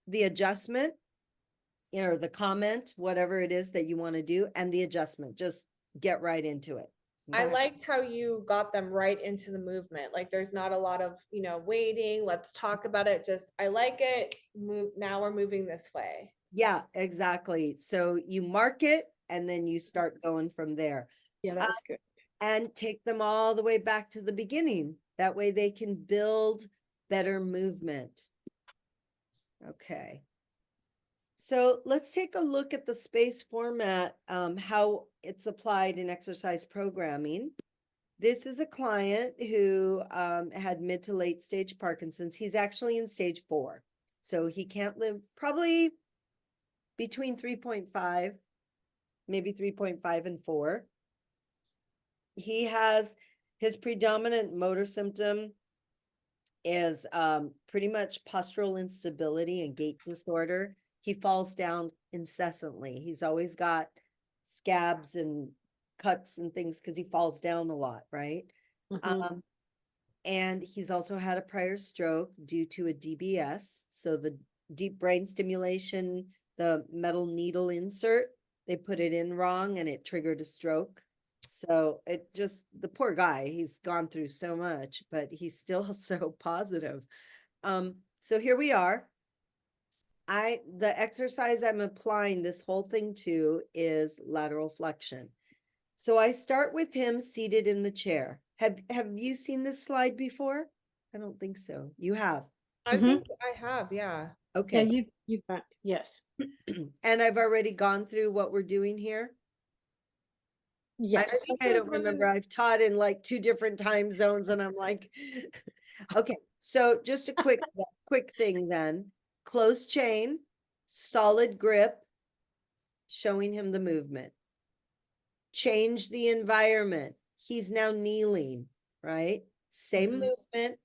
the adjustment, the comment, whatever it is that you want to do, and the adjustment, just get right into it. I Okay? liked how you got them right into the movement. Like there's not a lot of, waiting. Let's talk about it. Just, I like it. Now we're moving this way. Yeah, exactly. So you mark it and then you start going from there. Yeah, that was good. And take them all the way back to the beginning. That way they can build better movement. Okay. So let's take a look at the space format, how it's applied in exercise programming. This is a client who had mid to late stage Parkinson's. He's actually in stage 4. So he can't live probably between 3.5, maybe 3.5 and 4. He has his predominant motor symptom is pretty much postural instability and gait disorder. He falls down incessantly. He's always got scabs and cuts and things because he falls down a lot, right? Mhm. And he's also had a prior stroke due to a DBS. So the deep brain stimulation, the metal needle insert, they put it in wrong and it triggered a stroke. So it just, the poor guy, he's gone through so much, but he's still so positive. So here we are. The exercise I'm applying this whole thing to is lateral flexion. So I start with him seated in the chair. Have you seen this slide before? I don't think so. You have. I Mhm. think I have, yeah. Yeah, Okay. you've got, yes. And I've already gone through what we're doing here. Yes. think I it was don't one of remember. I've taught in like 2 different time zones and I'm like, okay, so just a quick thing then. Close chain, solid grip, showing him the movement. Change the environment. He's now kneeling, right? Same Mhm. movement,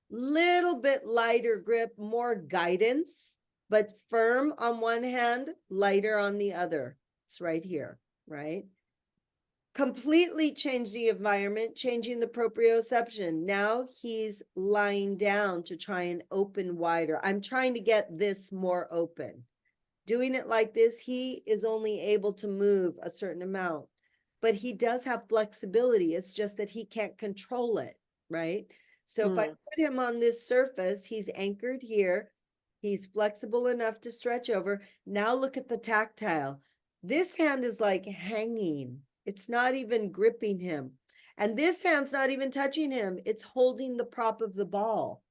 little bit lighter grip, more guidance, but firm on one hand, lighter on the other. It's right here, right? Completely change the environment, changing the proprioception. Now he's lying down to try and open wider. I'm trying to get this more open. Doing it like this, he is only able to move a certain amount, but he does have flexibility. It's just that he can't control it, right? So if I Mm. put him on this surface, he's anchored here. He's flexible enough to stretch over. Now look at the tactile. This hand is like hanging. It's not even gripping him. And this hand's not even touching him. It's holding the prop of the ball,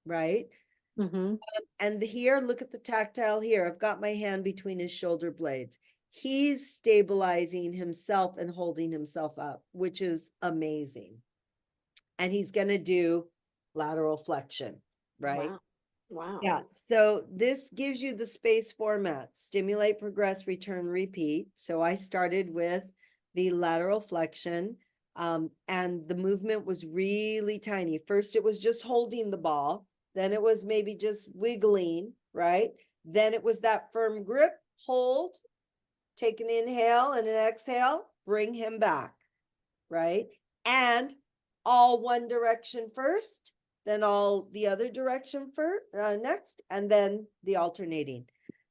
right? Mm-hmm. And here, look at the tactile here. I've got my hand between his shoulder blades. He's stabilizing himself and holding himself up, which is amazing. And he's going to do lateral flexion, right? Wow. Wow. Yeah. So this gives you the space format: stimulate, progress, return, repeat. So I started with the lateral flexion. And the movement was really tiny. First, it was just holding the ball. Then it was maybe just wiggling, right? Then it was that firm grip, hold, take an inhale and an exhale, bring him back, right? And all one direction first, then all the other direction first, next, and then the alternating.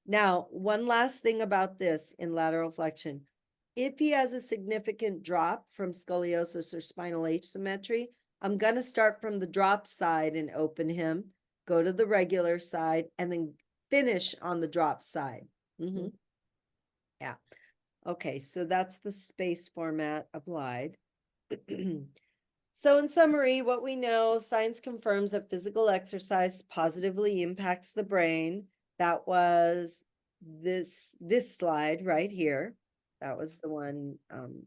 Now, one last thing about this in lateral flexion. If he has a significant drop from scoliosis or spinal asymmetry, I'm going to start from the drop side and open him, go to the regular side, and then finish on the drop side. Yeah. Okay, so that's the space format applied. So in summary, what we know, science confirms that physical exercise positively impacts the brain. That was this slide right here. That was the one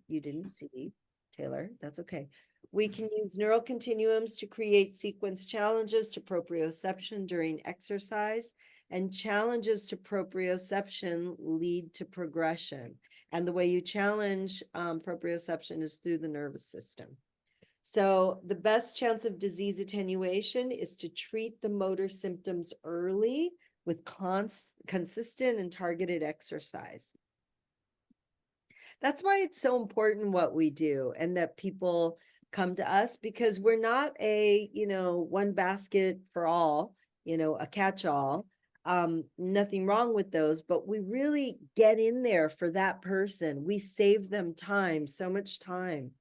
you didn't see, Taylor. That's okay. We can use neural continuums to create sequence challenges to proprioception during exercise, and challenges to proprioception lead to progression. And the way you challenge proprioception is through the nervous system. So the best chance of disease attenuation is to treat the motor symptoms early with consistent and targeted exercise. That's why it's so important what we do, and that people come to us, because we're not a, one basket for all, a catch-all. Nothing wrong with those, but we really get in there for that person. We save them time, so much time.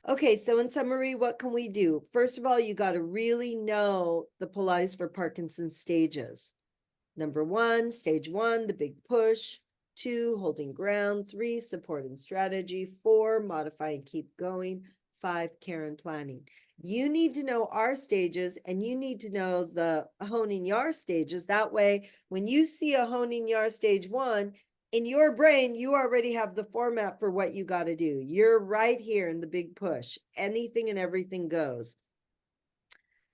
Okay, so in summary, what can we do? First of all, you got to really know the Pilates for Parkinson's stages. Number 1, stage 1, the big push. 2, holding ground. 3, support and strategy. 4, modify and keep going. 5, care and planning. You need to know our stages, and you need to know the honing yar stages. That way, when you see a honing yar stage 1, in your brain, you already have the format for what you got to do. You're right here in the big push. Anything and everything goes.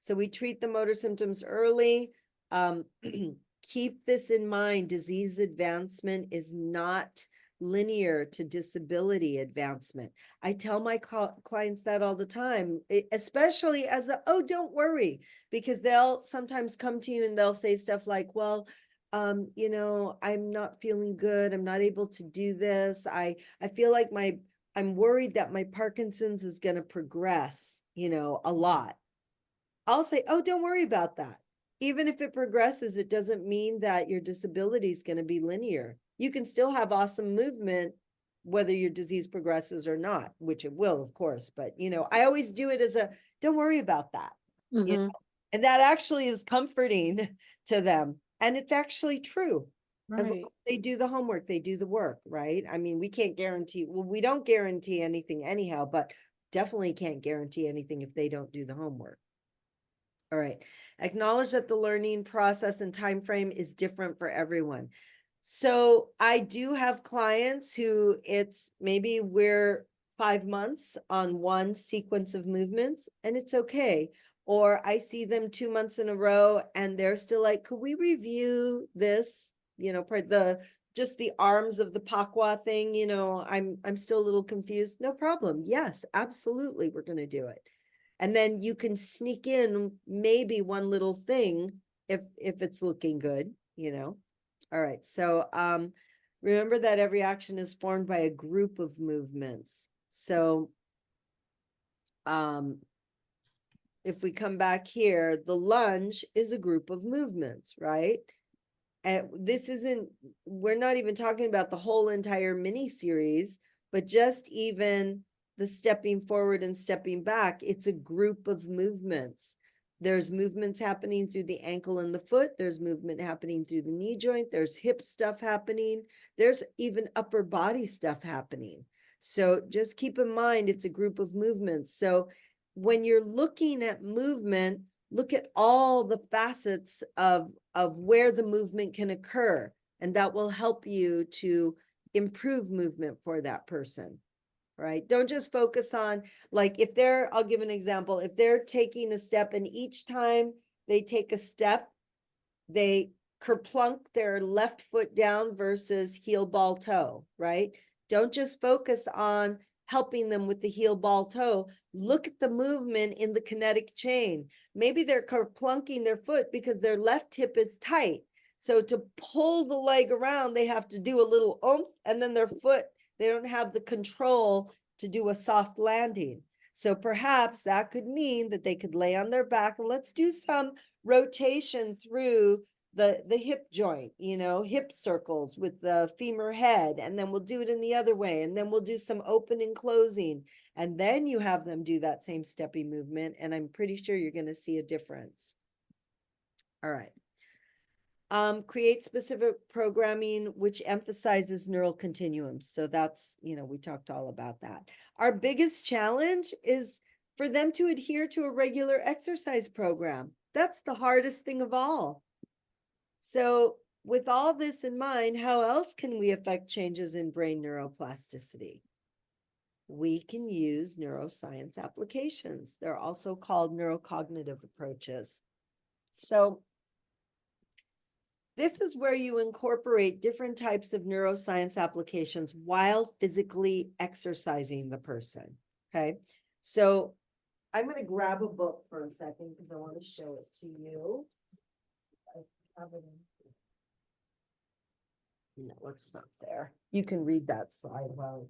So we treat the motor symptoms early. Keep this in mind. Disease advancement is not linear to disability advancement. I tell my clients that all the time, especially as don't worry, because they'll sometimes come to you and they'll say stuff like, well, I'm not feeling good. I'm not able to do this. I feel like I'm worried that my Parkinson's is going to progress, a lot. I'll say, oh, don't worry about that. Even if it progresses, it doesn't mean that your disability is going to be linear. You can still have awesome movement whether your disease progresses or not, which it will, of course. But, I always do it as don't worry about that. Mhm. And that actually is comforting to them. And it's actually true. As long Right. as they do the homework, they do the work, right? I mean, we can't guarantee, well, we don't guarantee anything anyhow, but definitely can't guarantee anything if they don't do the homework. All right. Acknowledge that the learning process and time frame is different for everyone. So I do have clients who it's maybe we're 5 months on one sequence of movements and it's okay. Or I see them 2 months in a row and they're still like, could we review this? Just the arms of the Pakwa thing, I'm still a little confused. No problem. Yes, absolutely. We're going to do it. And then you can sneak in maybe one little thing if it's looking good, All right. So remember that every action is formed by a group of movements. So if we come back here, the lunge is a group of movements, right? And we're not even talking about the whole entire mini series, but just even the stepping forward and stepping back, it's a group of movements. There's movements happening through the ankle and the foot. There's movement happening through the knee joint. There's hip stuff happening. There's even upper body stuff happening. So just keep in mind, it's a group of movements. So when you're looking at movement, look at all the facets of where the movement can occur, and that will help you to improve movement for that person, right? Don't just focus on, like, I'll give an example. If they're taking a step and each time they take a step, they kerplunk their left foot down versus heel ball toe, right? Don't just focus on helping them with the heel ball toe. Look at the movement in the kinetic chain. Maybe they're kerplunking their foot because their left hip is tight. So to pull the leg around, they have to do a little oomph, and then their foot, they don't have the control to do a soft landing. So perhaps that could mean that they could lay on their back, and let's do some rotation through the hip joint, hip circles with the femur head, and then we'll do it in the other way, and then we'll do some open and closing, and then you have them do that same stepping movement, and I'm pretty sure you're going to see a difference. All right. Create specific programming which emphasizes neural continuums. So that's, we talked all about that. Our biggest challenge is for them to adhere to a regular exercise program. That's the hardest thing of all. So with all this in mind, how else can we affect changes in brain neuroplasticity? We can use neuroscience applications. They're also called neurocognitive approaches. So this is where you incorporate different types of neuroscience applications while physically exercising the person. Okay. So I'm going to grab a book for a second because I want to show it to you. No, let's stop there. You can read that slide well.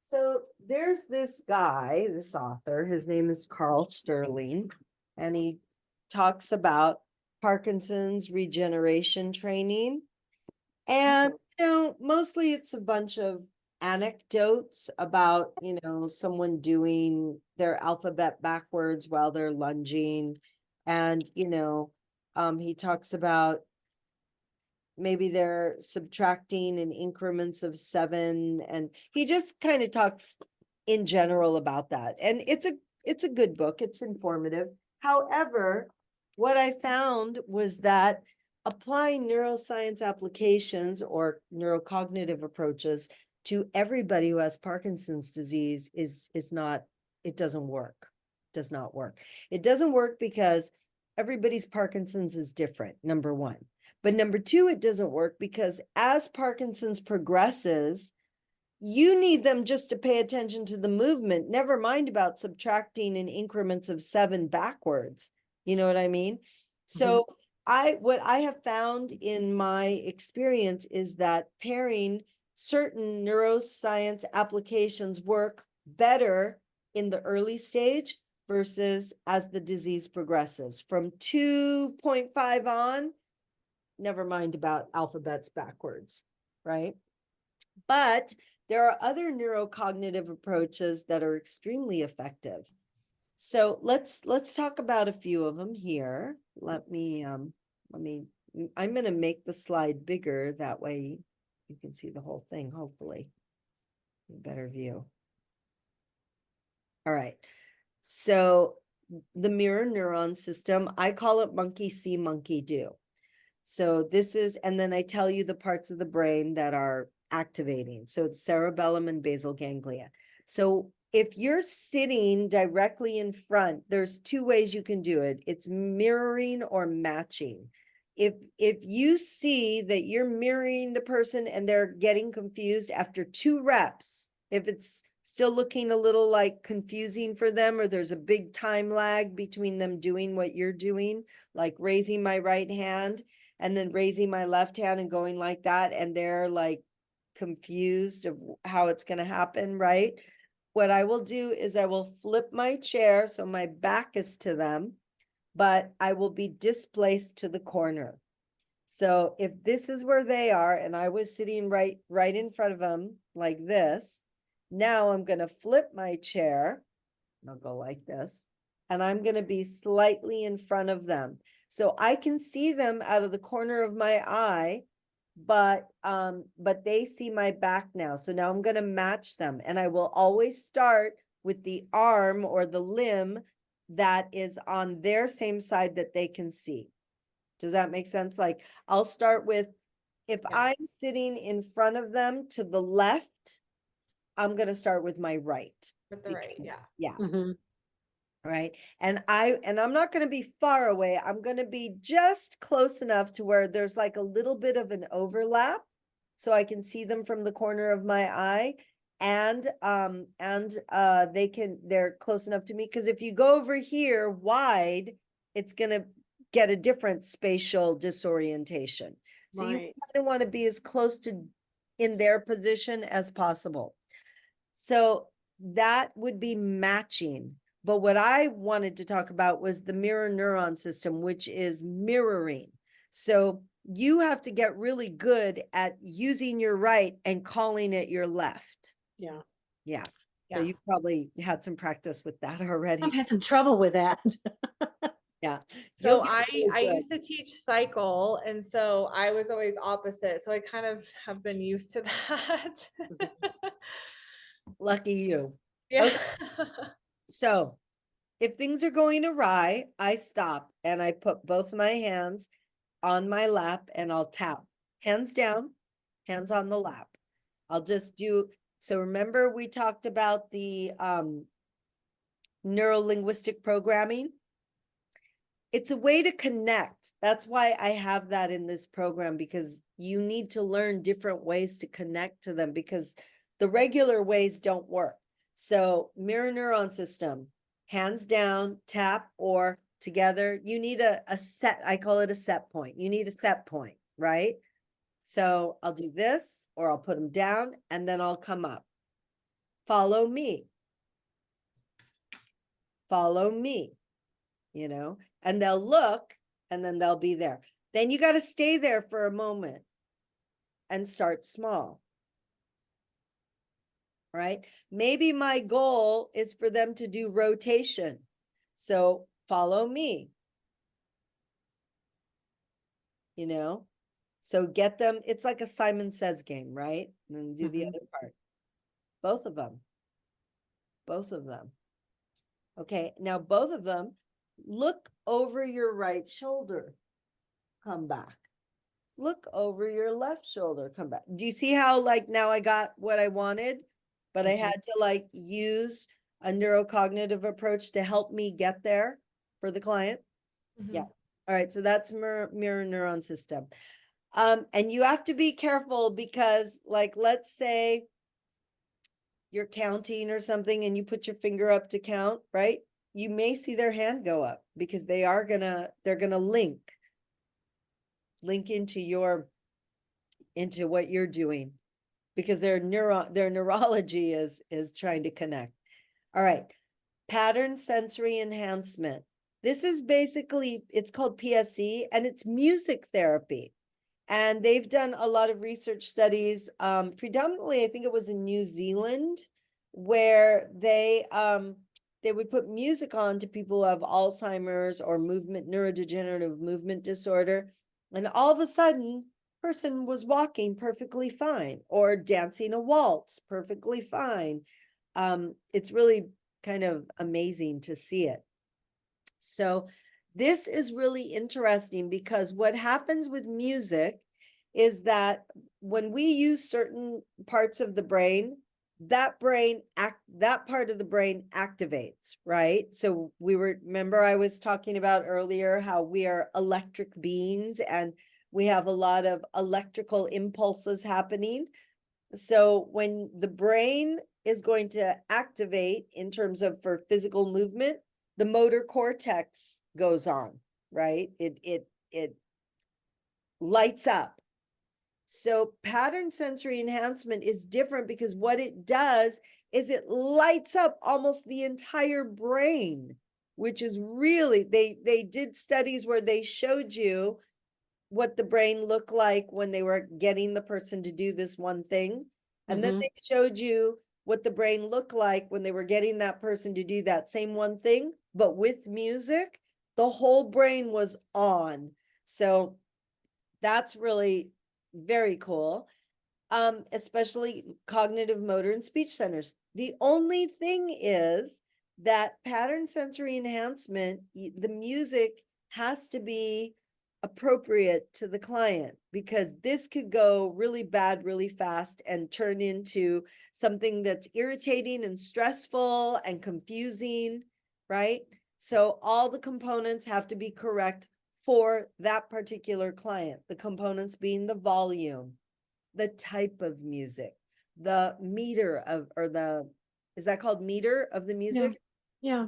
So there's this guy, this author, his name is Carl Sterling, and he talks about Parkinson's regeneration training. And, mostly it's a bunch of anecdotes about, someone doing their alphabet backwards while they're lunging. And, he talks about maybe they're subtracting in increments of 7, and he just kind of talks in general about that. And it's a good book. It's informative. However, what I found was that applying neuroscience applications or neurocognitive approaches to everybody who has Parkinson's disease is not, it doesn't work. Does not work. It doesn't work because everybody's Parkinson's is different, number one. But number two, it doesn't work because as Parkinson's progresses, you need them just to pay attention to the movement, never mind about subtracting in increments of 7 backwards. You know what I mean? So what I have found in my experience is that pairing certain neuroscience applications work better in the early stage versus as the disease progresses. From 2.5 on, never mind about alphabets backwards, right? But there are other neurocognitive approaches that are extremely effective. So let's talk about a few of them here. I'm going to make the slide bigger, that way you can see the whole thing, hopefully. A better view. All right. So the mirror neuron system, I call it monkey see, monkey do. So this is, and then I tell you the parts of the brain that are activating. So it's cerebellum and basal ganglia. So if you're sitting directly in front, there's two ways you can do it. It's mirroring or matching. If you see that you're mirroring the person and they're getting confused after 2 reps, if it's still looking a little like confusing for them, or there's a big time lag between them doing what you're doing, like raising my right hand and then raising my left hand and going like that, and they're like confused of how it's going to happen, right? What I will do is I will flip my chair so my back is to them, but I will be displaced to the corner. So if this is where they are and I was sitting right in front of them like this, now I'm going to flip my chair. I'll go like this, and I'm going to be slightly in front of them. So I can see them out of the corner of my eye, but they see my back now. So now I'm going to match them, and I will always start with the arm or the limb that is on their same side that they can see. Does that make sense? Like I'll start with, if Yeah. I'm sitting in front of them to the left, I'm going to start with my right. With the right, because- yeah. Yeah. Mm-hmm. Right. And I'm not going to be far away. I'm going to be just close enough to where there's like a little bit of an overlap, so I can see them from the corner of my eye. And they're close enough to me, because if you go over here wide, it's going to get a different spatial disorientation. So you Right. kind of want to be as close to in their position as possible. So that would be matching. But what I wanted to talk about was the mirror neuron system, which is mirroring. So you have to get really good at using your right and calling it your left. Yeah. Yeah. So Yeah. you probably had some practice with that already. I've had some trouble with that. Yeah. So You'll get I really good. used to teach cycle, and so I was always opposite. So I kind of have been used to that. Lucky you. Yeah. So if things are going awry, I stop and I put both my hands on my lap and I'll tap. Hands down, hands on the lap. I'll just do, so remember we talked about the neuro-linguistic programming? It's a way to connect. That's why I have that in this program, because you need to learn different ways to connect to them, because the regular ways don't work. So mirror neuron system, hands down, tap, or together. You need a set, I call it a set point. You need a set point, right? So I'll do this, or I'll put them down, and then I'll come up. Follow me. Follow me, you know, and they'll look, and then they'll be there. Then you got to stay there for a moment and start small. Right? Maybe my goal is for them to do rotation. So follow me. You know, so get them. It's like a Simon Says game, right? And then do the Mhm. other part. Both of them. Both of them. Okay. Now both of them, look over your right shoulder. Come back. Look over your left shoulder. Come back. Do you see how, like, now I got what I wanted, but I Mhm. had to like use a neurocognitive approach to help me get there for the client? Yeah. Mhm. All right. So that's mirror neuron system. And you have to be careful, because like, let's say you're counting or something and you put your finger up to count, right? You may see their hand go up, because they're gonna link into what you're doing, because their neurology is trying to connect. All right. pattern sensory enhancement. This is basically, it's called PSE, and it's music therapy. And they've done a lot of research studies, predominantly, I think it was in New Zealand, where they would put music on to people who have Alzheimer's or neurodegenerative movement disorder. And all of a sudden, person was walking perfectly fine or dancing a waltz perfectly fine. It's really kind of amazing to see it. So this is really interesting because what happens with music is that when we use certain parts of the brain, that part of the brain activates, right? So remember I was talking about earlier how we are electric beings and we have a lot of electrical impulses happening. So when the brain is going to activate in terms of for physical movement, the motor cortex goes on, right? It lights up. So pattern sensory enhancement is different because what it does is it lights up almost the entire brain, which is really, they did studies where they showed you what the brain looked like when they were getting the person to do this one thing. And then they showed you what the brain looked like when they were getting that person to do that same one thing, but with music, the whole brain was on. So that's really very cool. Especially cognitive, motor, and speech centers. The only thing is that pattern sensory enhancement, the music has to be appropriate to the client because this could go really bad really fast and turn into something that's irritating and stressful and confusing, right? So all the components have to be correct for that particular client. The components being the volume, the type of music, the meter of, is that called meter of the Yeah. music? Yeah.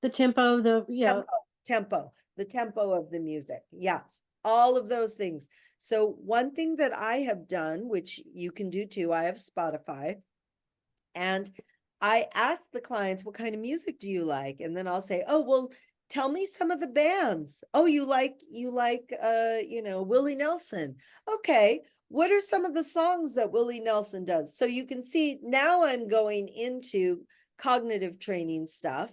The tempo, The tempo of the music. Yeah, all of those things. So one thing that I have done, which you can do too, I have Spotify, and I ask the clients, what kind of music do you like? And then I'll say, oh, well, tell me some of the bands. Oh, you like, Willie Nelson. Okay. What are some of the songs that Willie Nelson does? So you can see now I'm going into cognitive training stuff,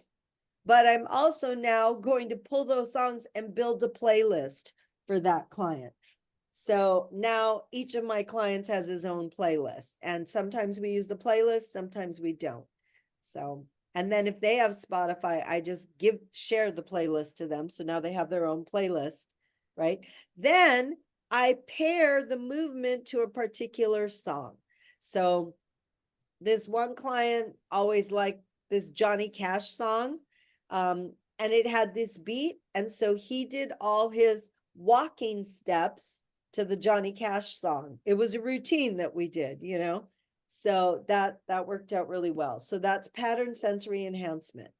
but I'm also now going to pull those songs and build a playlist for that client. So now each of my clients has his own playlist, and sometimes we use the playlist, sometimes we don't. So, and then if they have Spotify, I just share the playlist to them. So now they have their own playlist, right? Then I pair the movement to a particular song. So this one client always liked this Johnny Cash song. And it had this beat. And so he did all his walking steps to the Johnny Cash song. It was a routine that we did, so that worked out really well. So that's pattern sensory enhancement.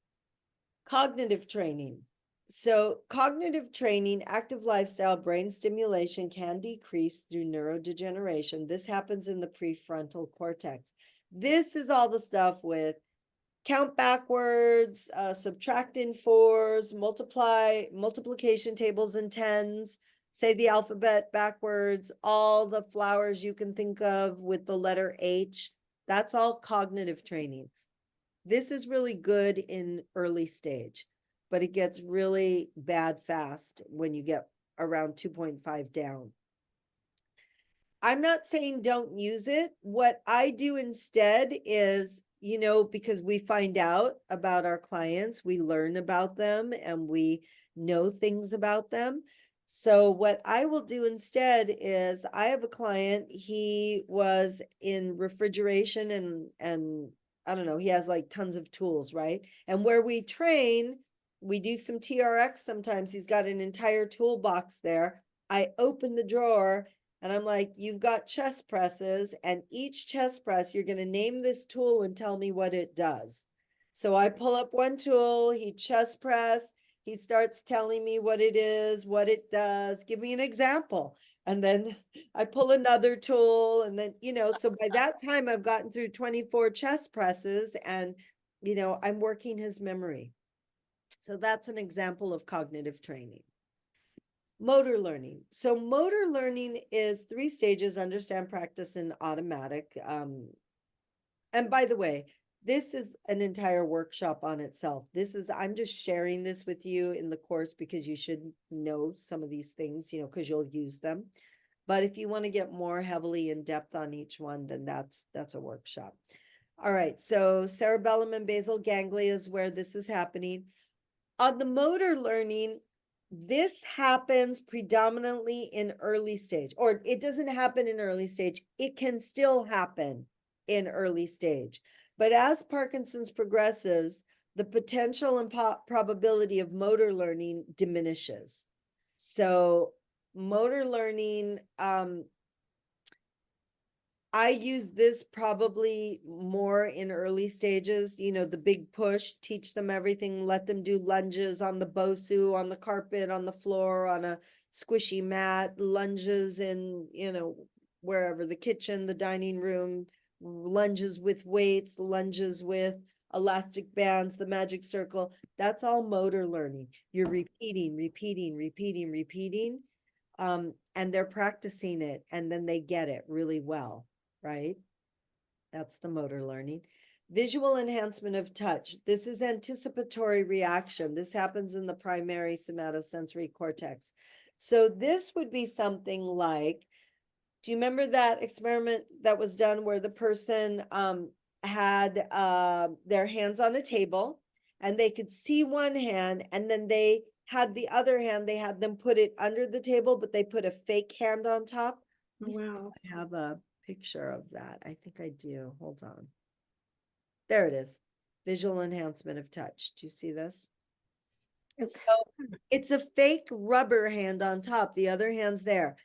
Cognitive training. So cognitive training, active lifestyle, brain stimulation can decrease through neurodegeneration. This happens in the prefrontal cortex. This is all the stuff with count backwards, subtract in fours, multiplication tables in tens, say the alphabet backwards, all the flowers you can think of with the letter H. That's all cognitive training. This is really good in early stage, but it gets really bad fast when you get around 2.5 down. I'm not saying don't use it. What I do instead is, because we find out about our clients, we learn about them and we know things about them. So what I will do instead is I have a client, he was in refrigeration and I don't know, he has like tons of tools, right? And where we train, we do some TRX sometimes. He's got an entire toolbox there. I open the drawer and I'm like, you've got chest presses, and each chest press, you're going to name this tool and tell me what it does. So I pull up one tool, he chest press, he starts telling me what it is, what it does, give me an example. And then I pull another tool, and then, so by that time I've gotten through 24 chest presses, and I'm working his memory. So that's an example of cognitive training. Motor learning. So motor learning is 3 stages: understand, practice, and automatic. And by the way, this is an entire workshop on itself. I'm just sharing this with you in the course because you should know some of these things, because you'll use them. But if you want to get more heavily in depth on each one, then that's a workshop. All right, so cerebellum and basal ganglia is where this is happening. On the motor learning, this happens predominantly in early stage, or it doesn't happen in early stage. It can still happen in early stage. But as Parkinson's progresses, the potential and probability of motor learning diminishes. So motor learning, I use this probably more in early stages, the big push, teach them everything, let them do lunges on the BOSU, on the carpet, on the floor, on a squishy mat, lunges in, wherever, the kitchen, the dining room, lunges with weights, lunges with elastic bands, the magic circle. That's all motor learning. You're repeating, and they're practicing it, and then they get it really well. Right? That's the motor learning. Visual enhancement of touch. This is anticipatory reaction. This happens in the primary somatosensory cortex. So this would be something like, do you remember that experiment that was done where the person had their hands on a table and they could see one hand, and then they had the other hand, they had them put it under the table, but they put a fake hand on top? Let me see if Wow. I have a picture of that. I think I do. Hold on. There it is. Visual enhancement of touch. Do you see this? Okay. So it's a fake rubber hand on top. The other hand's there.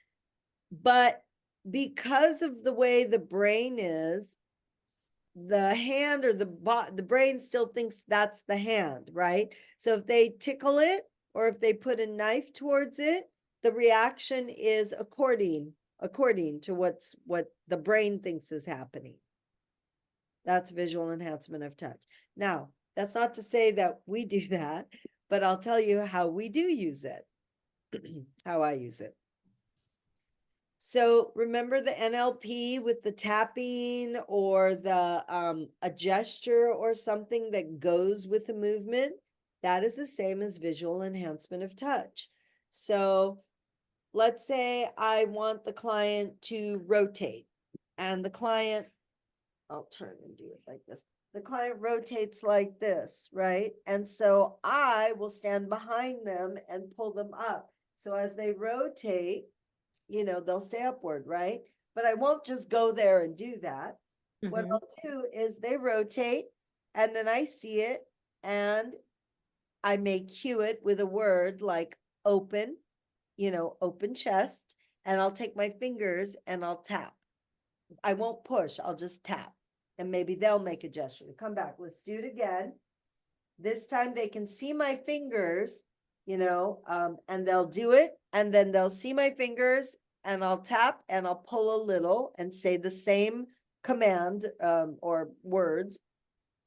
But because of the way the brain is, the hand or the brain still thinks that's the hand, right? So if they tickle it or if they put a knife towards it, the reaction is according to what the brain thinks is happening. That's visual enhancement of touch. Now, that's not to say that we do that, but I'll tell you how we do use it, how I use it. So remember the NLP with the tapping or the a gesture or something that goes with the movement? That is the same as visual enhancement of touch. So let's say I want the client to rotate, and the client, I'll turn and do it like this. The client rotates like this, right? And so I will stand behind them and pull them up. So as they rotate, they'll stay upward, right? But I won't just go there and do that. What I'll do is they rotate, and then I see it, and I may cue it with a word like open, open chest, and I'll take my fingers and I'll tap. I won't push, I'll just tap. And maybe they'll make a gesture to come back. Let's do it again. This time they can see my fingers, and they'll do it, and then they'll see my fingers, and I'll tap and I'll pull a little and say the same command or words,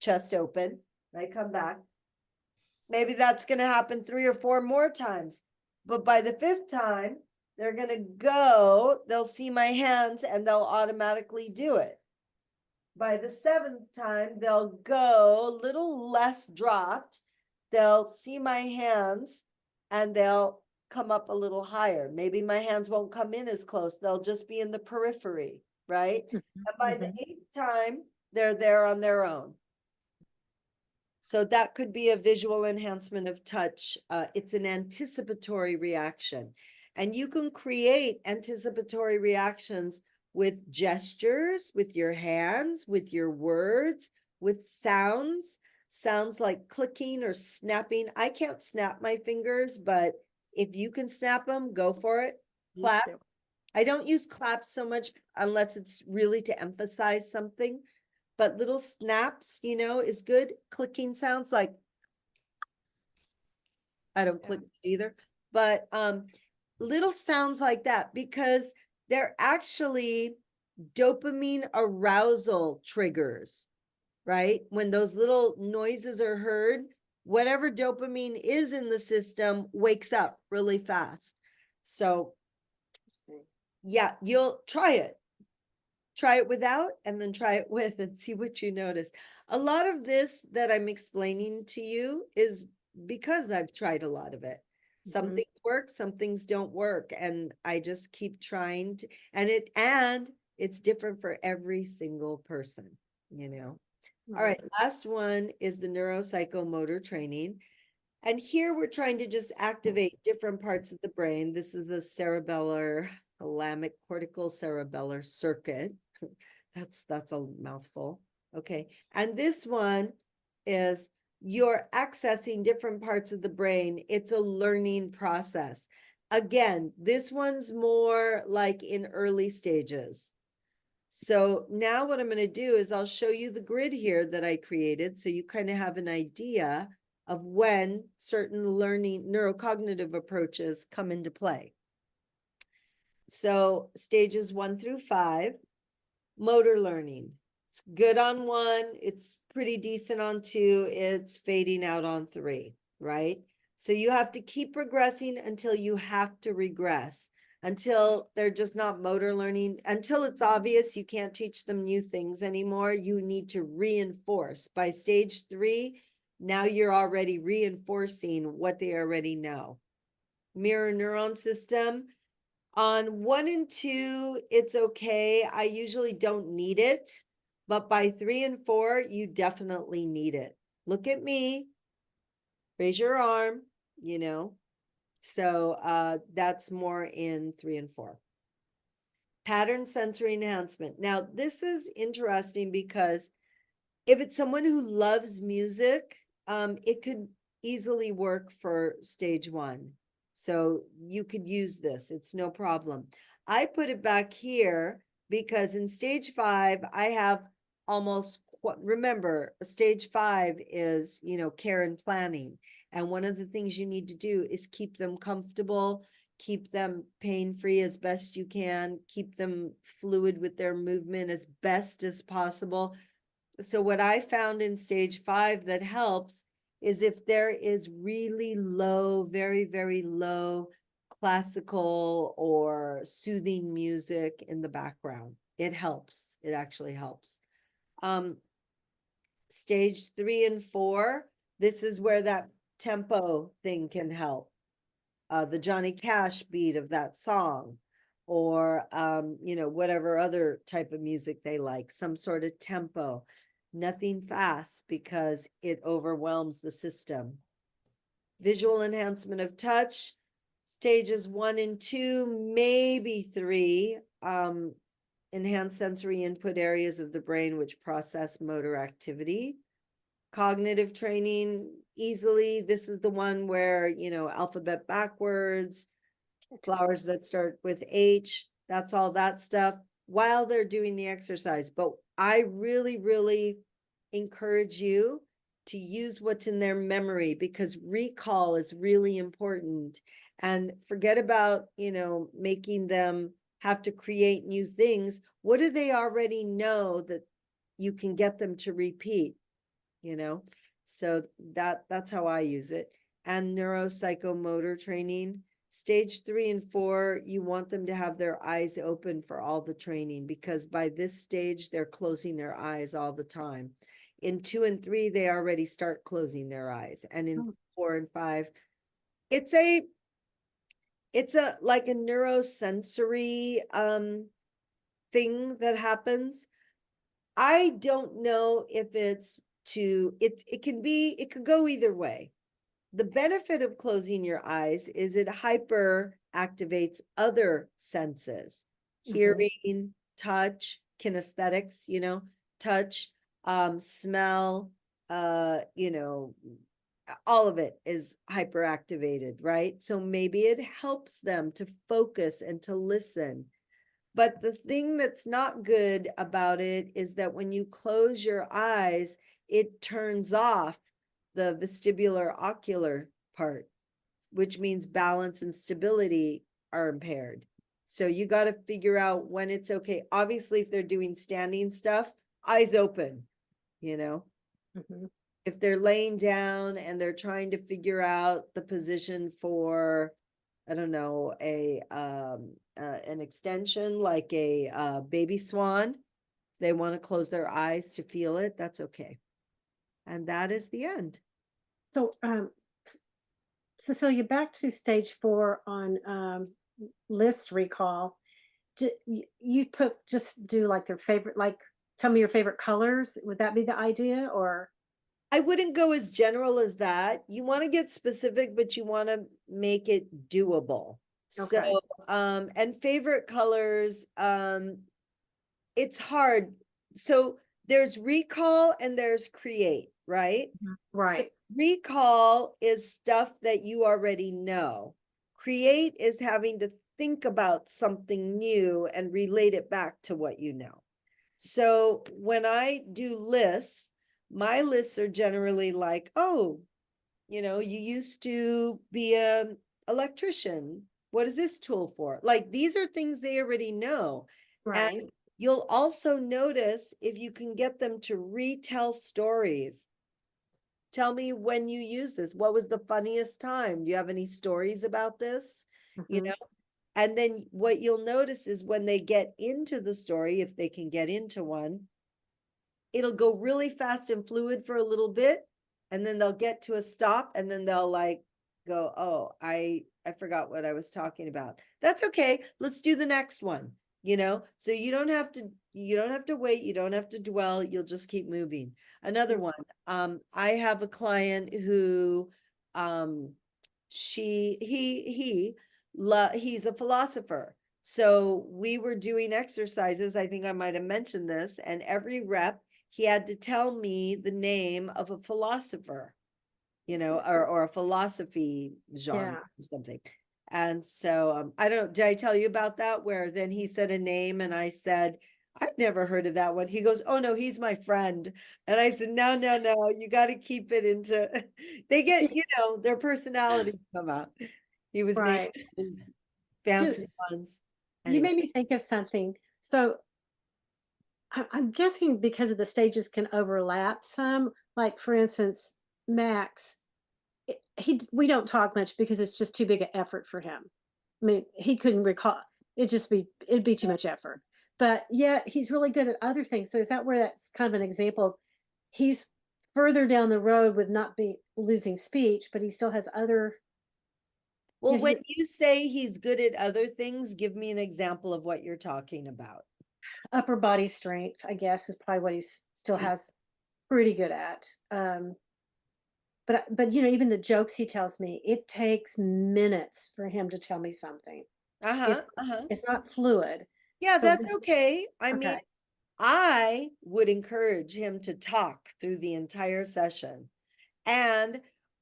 chest open. I come back. Maybe that's going to happen 3 or 4 more times. But by the 5th time, they're going to go, they'll see my hands and they'll automatically do it. By the 7th time, they'll go a little less dropped. They'll see my hands and they'll come up a little higher. Maybe my hands won't come in as close. They'll just be in the periphery, right? And by the 8th time, they're there on their own. So that could be a visual enhancement of touch. It's an anticipatory reaction. And you can create anticipatory reactions with gestures, with your hands, with your words, with sounds like clicking or snapping. I can't snap my fingers, but if you can snap them, go for it. Clap. I don't use claps so much unless it's really to emphasize something, but little snaps, is good. Clicking sounds like, I don't click either, but little sounds like that, because they're actually dopamine arousal triggers. right? When those little noises are heard, whatever dopamine is in the system wakes up really fast. So yeah, you'll try it. Try it without and then try it with and see what you notice. A lot of this that I'm explaining to you is because I've tried a lot of it. Some Mhm. things work, some things don't work, and I just keep trying to, and it's different for every single person, you know. All right, last one is the neuropsychomotor training. And here we're trying to just activate different parts of the brain. This is the cerebellar, thalamic cortical cerebellar circuit. That's a mouthful. Okay. And this one is you're accessing different parts of the brain. It's a learning process. Again, this one's more like in early stages. So now what I'm going to do is I'll show you the grid here that I created so you kind of have an idea of when certain learning neurocognitive approaches come into play. So stages 1 through 5, motor learning. It's good on 1, it's pretty decent on 2, it's fading out on 3, right? So you have to keep progressing until you have to regress, until they're just not motor learning, until it's obvious you can't teach them new things anymore. You need to reinforce. By stage 3, now you're already reinforcing what they already know. Mirror neuron system. On 1 and 2, it's okay. I usually don't need it, but by 3 and 4, you definitely need it. Look at me, raise your arm, you know. So that's more in 3 and 4. Pattern sensory enhancement. Now, this is interesting because if it's someone who loves music, it could easily work for stage 1. So you could use this, it's no problem. I put it back here because in stage 5, I have almost, remember, stage 5 is, care and planning. And one of the things you need to do is keep them comfortable, keep them pain-free as best you can, keep them fluid with their movement as best as possible. So what I found in stage 5 that helps is if there is really low, very, very low classical or soothing music in the background. It helps. It actually helps. Stage 3 and 4, this is where that tempo thing can help. The Johnny Cash beat of that song, or whatever other type of music they like, some sort of tempo. Nothing fast because it overwhelms the system. Visual enhancement of touch, stages 1 and 2, maybe 3. Enhance sensory input areas of the brain which process motor activity. Cognitive training, easily. This is the one where, alphabet backwards, flowers that start with H, that's all that stuff while they're doing the exercise. But I really, really encourage you to use what's in their memory because recall is really important. And forget about, making them have to create new things. What do they already know that you can get them to repeat? So that's how I use it. And neuropsychomotor training, stage 3 and 4, you want them to have their eyes open for all the training because by this stage they're closing their eyes all the time. In 2 and 3 they already start closing their eyes, and in 4 and 5 it's a like a neurosensory thing that happens. I don't know if it's it could go either way. The benefit of closing your eyes is it hyper activates other senses, hearing, touch, kinesthetics, touch, smell, all of it is hyperactivated, right? So maybe it helps them to focus and to listen. But the thing that's not good about it is that when you close your eyes, it turns off the vestibular ocular part, which means balance and stability are impaired. So you got to figure out when it's okay. Obviously, if they're doing standing stuff, eyes open, you know? Mhm. If they're laying down and they're trying to figure out the position for, I don't know, an extension like a baby swan, they want to close their eyes to feel it, that's okay. And that is the end. So, Cecilia, back to stage 4 on list recall. You put just do like their favorite, like tell me your favorite colors. Would that be the idea, or I wouldn't go as general as that. You want to get specific, but you want to make it doable. So, okay, and favorite colors, it's hard. So there's recall and there's create, right? So right, recall is stuff that you already know. Create is having to think about something new and relate it back to what you know. So when I do lists, my lists are generally like, oh, you used to be a electrician. What is this tool for? Like these are things they already know. And right. you'll also notice if you can get them to retell stories. Tell me when you use this. What was the funniest time? Do you have any stories about this? You Mhm. know, and then what you'll notice is when they get into the story, if they can get into one, it'll go really fast and fluid for a little bit, and then they'll get to a stop, and then they'll like go, oh, I forgot what I was talking about. That's okay. Let's do the next one. So you don't have to wait, you don't have to dwell, you'll just keep moving. Another one, I have a client who um he's a philosopher. So we were doing exercises, I think I might have mentioned this, and every rep he had to tell me the name of a philosopher, or a philosophy genre Yeah. or something. And so I don't, did I tell you about that? Where then he said a name and I said, I've never heard of that one. He goes, oh no, he's my friend. And I said, no, no, no, you got to keep it into, they get, their personalities come out. He was named Right. these Do, fancy ones. you Anyway. made me think of something. So I'm guessing because of the stages can overlap some. Like for instance, Max, we don't talk much because it's just too big an effort for him. I mean, he couldn't recall. It'd be too much effort. But yet he's really good at other things. So is that where that's kind of an example of he's further down the road with not be losing speech, but he still has other, Well, when he you say he's good at other things, give me an example of what you're talking about. upper body strength, I guess, is probably what he's still has pretty good at. But even the jokes he tells me, it takes minutes for him to tell me something. It's Uh-huh, uh-huh. it's not fluid. Yeah, So that's okay. I mean, okay. I would encourage him to talk through the entire session. And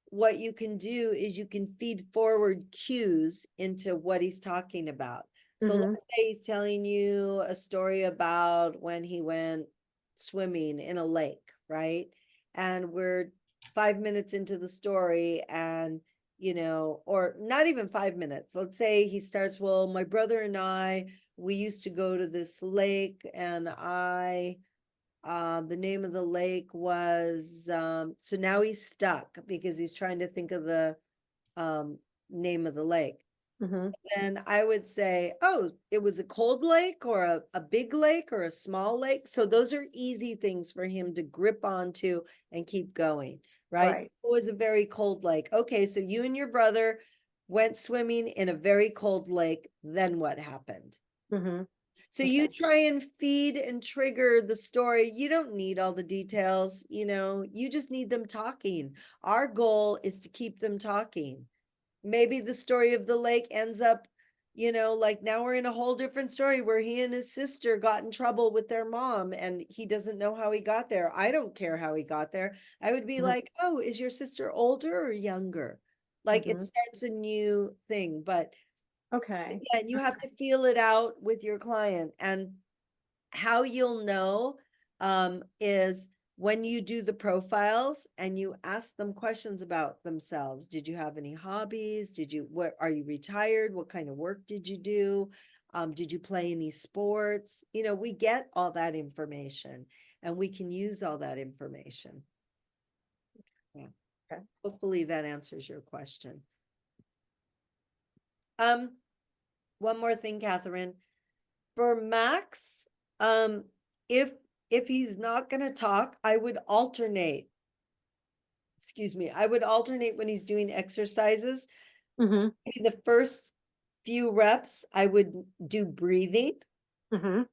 what you can do is you can feed forward cues into what he's talking about. So Hmm. let's say he's telling you a story about when he went swimming in a lake, right? And we're 5 minutes into the story and or not even 5 minutes. Let's say he starts, well, my brother and I, we used to go to this lake and the name of the lake was, so now he's stuck because he's trying to think of the um, name of the lake. Hmm. Then I would say, oh, it was a cold lake or a big lake or a small lake. So those are easy things for him to grip onto and keep going, right? Right. It was a very cold lake. Okay, so you and your brother went swimming in a very cold lake. Then what happened? Hmm. So you Okay. try and feed and trigger the story. You don't need all the details, you just need them talking. Our goal is to keep them talking. Maybe the story of the lake ends up, like now we're in a whole different story where he and his sister got in trouble with their mom and he doesn't know how he got there. I don't care how he got there. I would be Hmm. like, oh, is your sister older or younger? Like it Hmm. starts a new thing, but Okay. again, you have to feel it out with your client. And how you'll know is when you do the profiles and you ask them questions about themselves. Did you have any hobbies? What are you retired? What kind of work did you do? Did you play any sports? We get all that information. and we can use all that information. Yeah. Okay. Hopefully that answers your question. One more thing, Catherine. For Max, if he's not gonna talk, I would alternate. Excuse me, I would alternate when he's doing exercises. Mm-hmm. Maybe the first few reps, I would do breathing. Mm-hmm.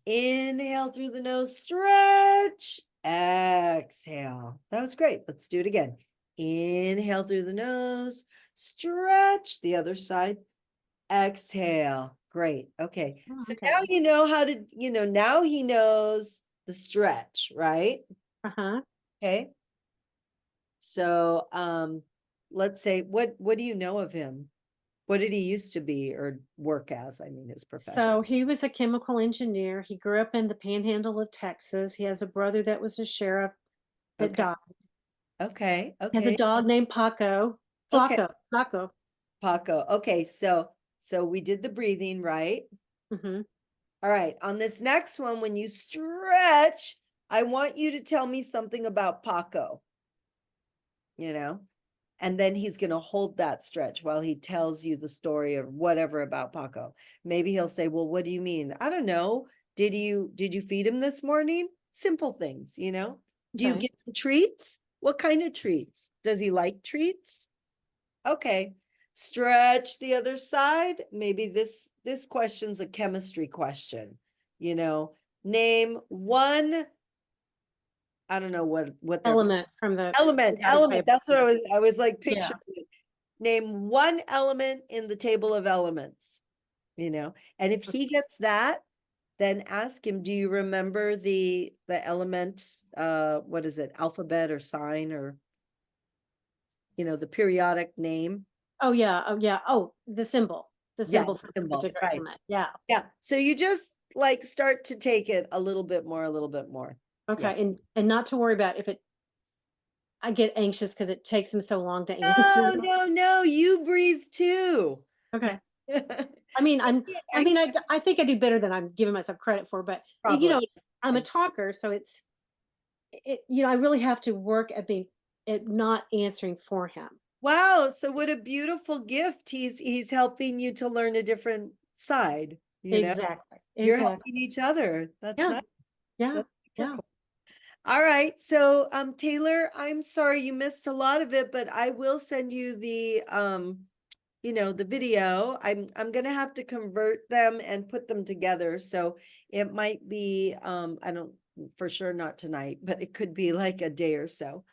Inhale through the nose, stretch. Exhale. That was great. Let's do it again. Inhale through the nose, stretch. The other side. Exhale. Great. Okay. Oh, So okay. now you know how to, now he knows the stretch, right? Uh-huh. Okay. So, let's say, what do you know of him? What did he used to be or work as? I mean, his profession. So he was a chemical engineer. He grew up in the panhandle of Texas. He has a brother that was a sheriff that Okay. died. Okay. He has a Okay. dog named Paco. Okay. Paco. Paco. Okay. So we did the breathing, right? Mm-hmm. All right. On this next one, when you stretch, I want you to tell me something about Paco, and then he's going to hold that stretch while he tells you the story of whatever about Paco. Maybe he'll say, well, what do you mean? I don't know. Did you feed him this morning? Simple things, Do you Okay. give him treats? What kind of treats? Does he like treats? Okay. Stretch the other side. Maybe this question's a chemistry question. Name one, I don't know what they're Element from the element. periodic table. That's what I was like Yeah. picturing. it. Name one element in the table of elements, and if he gets that, then ask him, do you remember the element, what is it, alphabet or sign, or the periodic name? Oh yeah. Oh yeah. Oh, the symbol. The Yeah, symbol the for the symbol, particular right. element. Yeah. Yeah. So you just like start to take it a little bit more. Okay. And not to worry about if I get anxious because it takes him so long to answer. No, you breathe too. Okay. Don't I mean, get I mean, anxious. I think I do better than I'm giving myself credit for, but Probably. I'm a talker, so I really have to work at not answering for him. Wow, so what a beautiful gift. He's helping you to learn a different side, Exactly. You're Exactly. helping each other. That's Yeah. nice. Yeah. That's super Yeah. cool. All right. So, Taylor, I'm sorry you missed a lot of it, but I will send you the the video. I'm gonna have to convert them and put them together. So it might be I don't for sure not tonight, but it could be like a day or so.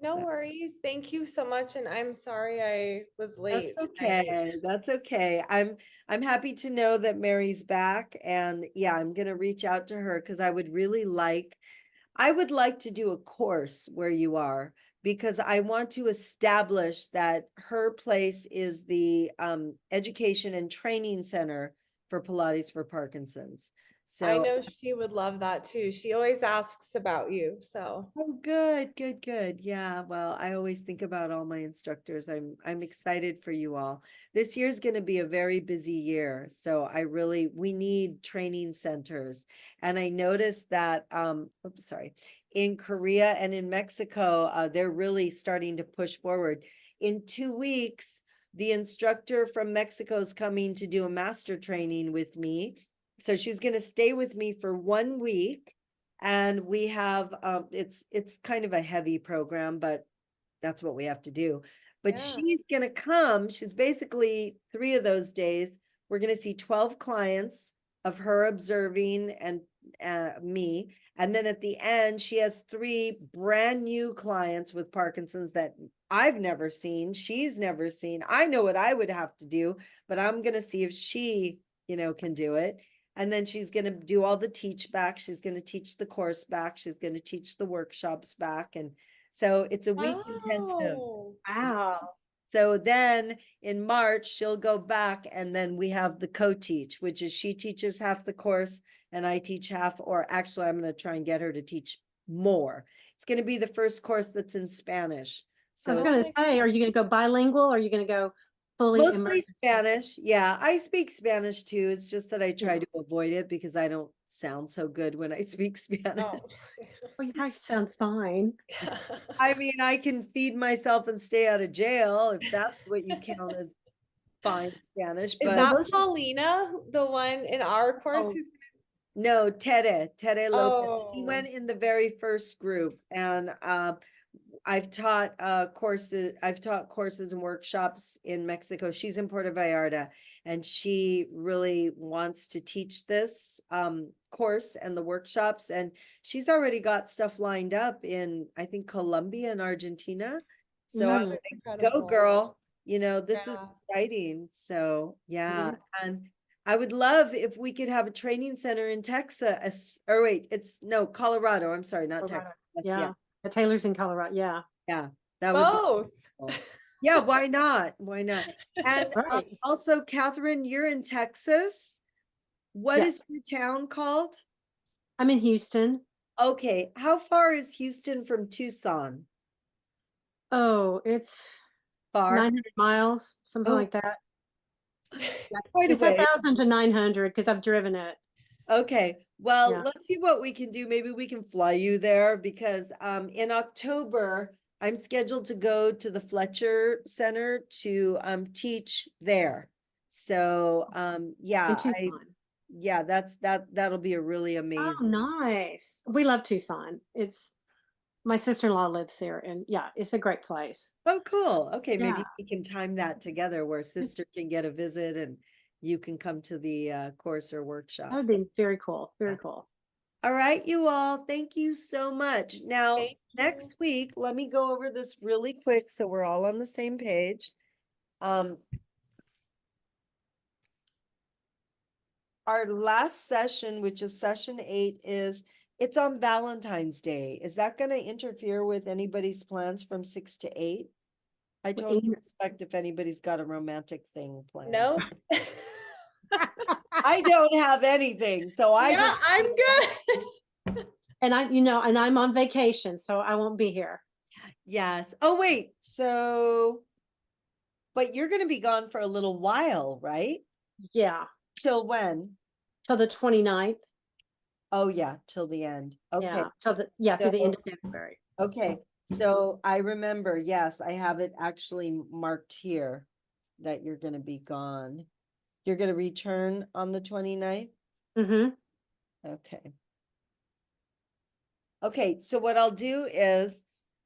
No worries. Thank you so much. And I'm sorry I was That's late tonight. okay. That's okay. I'm happy to know that Mary's back, and yeah, I'm gonna reach out to her because I would like to do a course where you are, because I want to establish that her place is the education and training center for Pilates for Parkinson's. I So, know she would love that too. She always asks about you. So oh, good. Yeah, well, I always think about all my instructors. I'm excited for you all. This year's going to be a very busy year, so we need training centers. And I noticed that oops, sorry, in Korea and in Mexico, they're really starting to push forward. In 2 weeks, the instructor from Mexico is coming to do a master training with me. So she's going to stay with me for 1 week. And we have it's kind of a heavy program, but that's what we have to do. But yeah. she's gonna come. She's basically 3 of those days. We're gonna see 12 clients of her observing and me. And then at the end, she has 3 brand new clients with Parkinson's that I've never seen. She's never seen. I know what I would have to do, but I'm gonna see if she, can do it. And then she's going to do all the teach back. She's going to teach the course back. She's going to teach the workshops back. And so it's a week intensive. Oh, Wow. So then in March, she'll go back, and then we have the co-teach, which is she teaches half the course and I teach half, or actually I'm going to try and get her to teach more. It's going to be the first course that's in Spanish. I was So going Oh to my say, are you going to go bilingual? Or are you going to go fully Mostly immersed in Spanish? Spanish. Yeah, I speak Spanish too. It's just that I try Yeah. to avoid it because I don't sound so good when I speak Spanish. Oh. Well, you probably sound fine. Yeah. I mean, I can feed myself and stay out of jail if that's what you count as fine Spanish, Is but So that those are Paulina, the one in our course Oh, who's no, Tere Lopez. He oh went in the very first group, and I've taught courses and workshops in Mexico. She's in Puerto Vallarta, and she really wants to teach this course and the workshops, and she's already got stuff lined up in, I think, Colombia and Argentina. So I'm Mm, like, go incredible. girl, you know, this is Yeah. exciting. So yeah, yeah. and I would love if we could have a training center in Texas, or wait, it's no, Colorado. I'm sorry, not Texas. Colorado. That's Yeah. The Taylor's in Colorado. Yeah. yeah, that would be Both. cool. Yeah, why not? Why not? And Right. also, Catherine, you're in Texas. What is Yes. your town called? I'm in Houston. Okay, how far is Houston from Tucson? Oh, it's Far? 900 miles, something Oh, like that. Yeah. quite a It's way. 1,000 to 900 because I've driven it. Okay, well, Yeah. let's see what we can do. Maybe we can fly you there because in October, I'm scheduled to go to the Fletcher Center to teach there. So In yeah, Tucson. that'll be a really Oh, amazing. nice. We love Tucson. It's my sister-in-law lives there, and yeah, it's a great place. Oh, cool. Okay, Yeah. maybe we can time that together where sister can get a visit and you can come to the course or That workshop. would be very cool. Very cool. All right, you all, thank you so much. Now, Thank you. next week, let me go over this really quick so we're all on the same page. Our last session, which is session 8, it's on Valentine's Day. Is that going to interfere with anybody's plans from 6 to 8? I Well, totally Ian- respect if anybody's got a romantic thing planned. No. I don't have anything, so I Yeah, just I'm good. And I'm on vacation, so I won't be here. yes. Oh, wait. So, but you're going to be gone for a little while, right? Yeah. Till when? Till the 29th. Oh, yeah, till the end. Okay. Yeah. Till the end So, of February. okay. So I remember, yes, I have it actually marked here that you're going to be gone. You're going to return on the 29th? Mm-hmm. Okay. Okay, so what I'll do is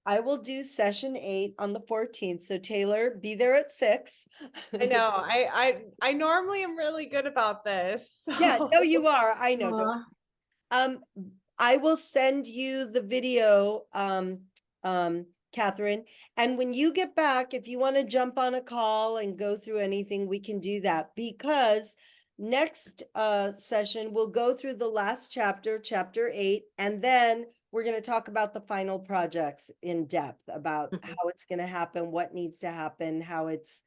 I will do session 8 on the 14th. So Taylor, be there at 6. I know. I normally am really good about this. Yeah, So. no, you are. I know. Aw. Um, I will send you the video, Catherine. And when you get back, if you want to jump on a call and go through anything, we can do that because next session we'll go through the last chapter, chapter 8, and then we're going to talk about the final projects in depth about Mhm. how it's going to happen, what needs to happen, how it's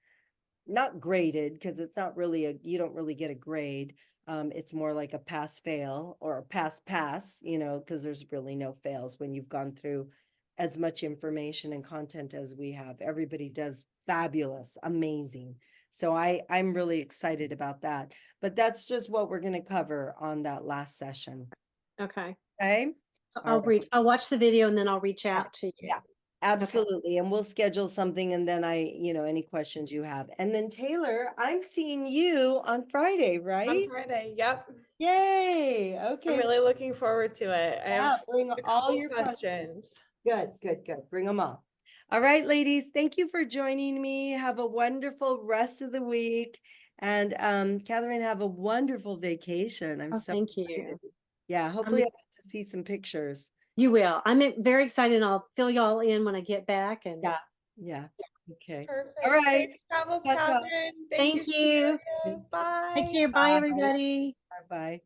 not graded because it's not really you don't really get a grade. It's more like a pass fail or a pass, you know, because there's really no fails when you've gone through as much information and content as we have. Everybody does fabulous, amazing. So I'm really excited about that. But that's just what we're going to cover on that last session. Okay. Okay. So All right. I'll watch the video and then I'll reach out to you. Yeah. Absolutely. And we'll schedule something and then any questions you have. And then Taylor, I'm seeing you on Friday, On right? Friday. Yep. Yay. I'm Okay. really looking forward to it. I Yeah, have bring a all couple your questions. Good. Bring them all. All right, ladies. Thank you for joining me. Have a wonderful rest of the week. And Catherine, have a wonderful vacation. I'm Oh, so thank excited. you. Yeah, hopefully I'll get to see some pictures. You will. I'm very excited and I'll fill y'all in when I get back. And Yeah. Okay. Perfect. All right. Safe travels, Ciao, ciao. Catherine. thank you. Celia. Bye. Take care. Bye, everybody. Bye.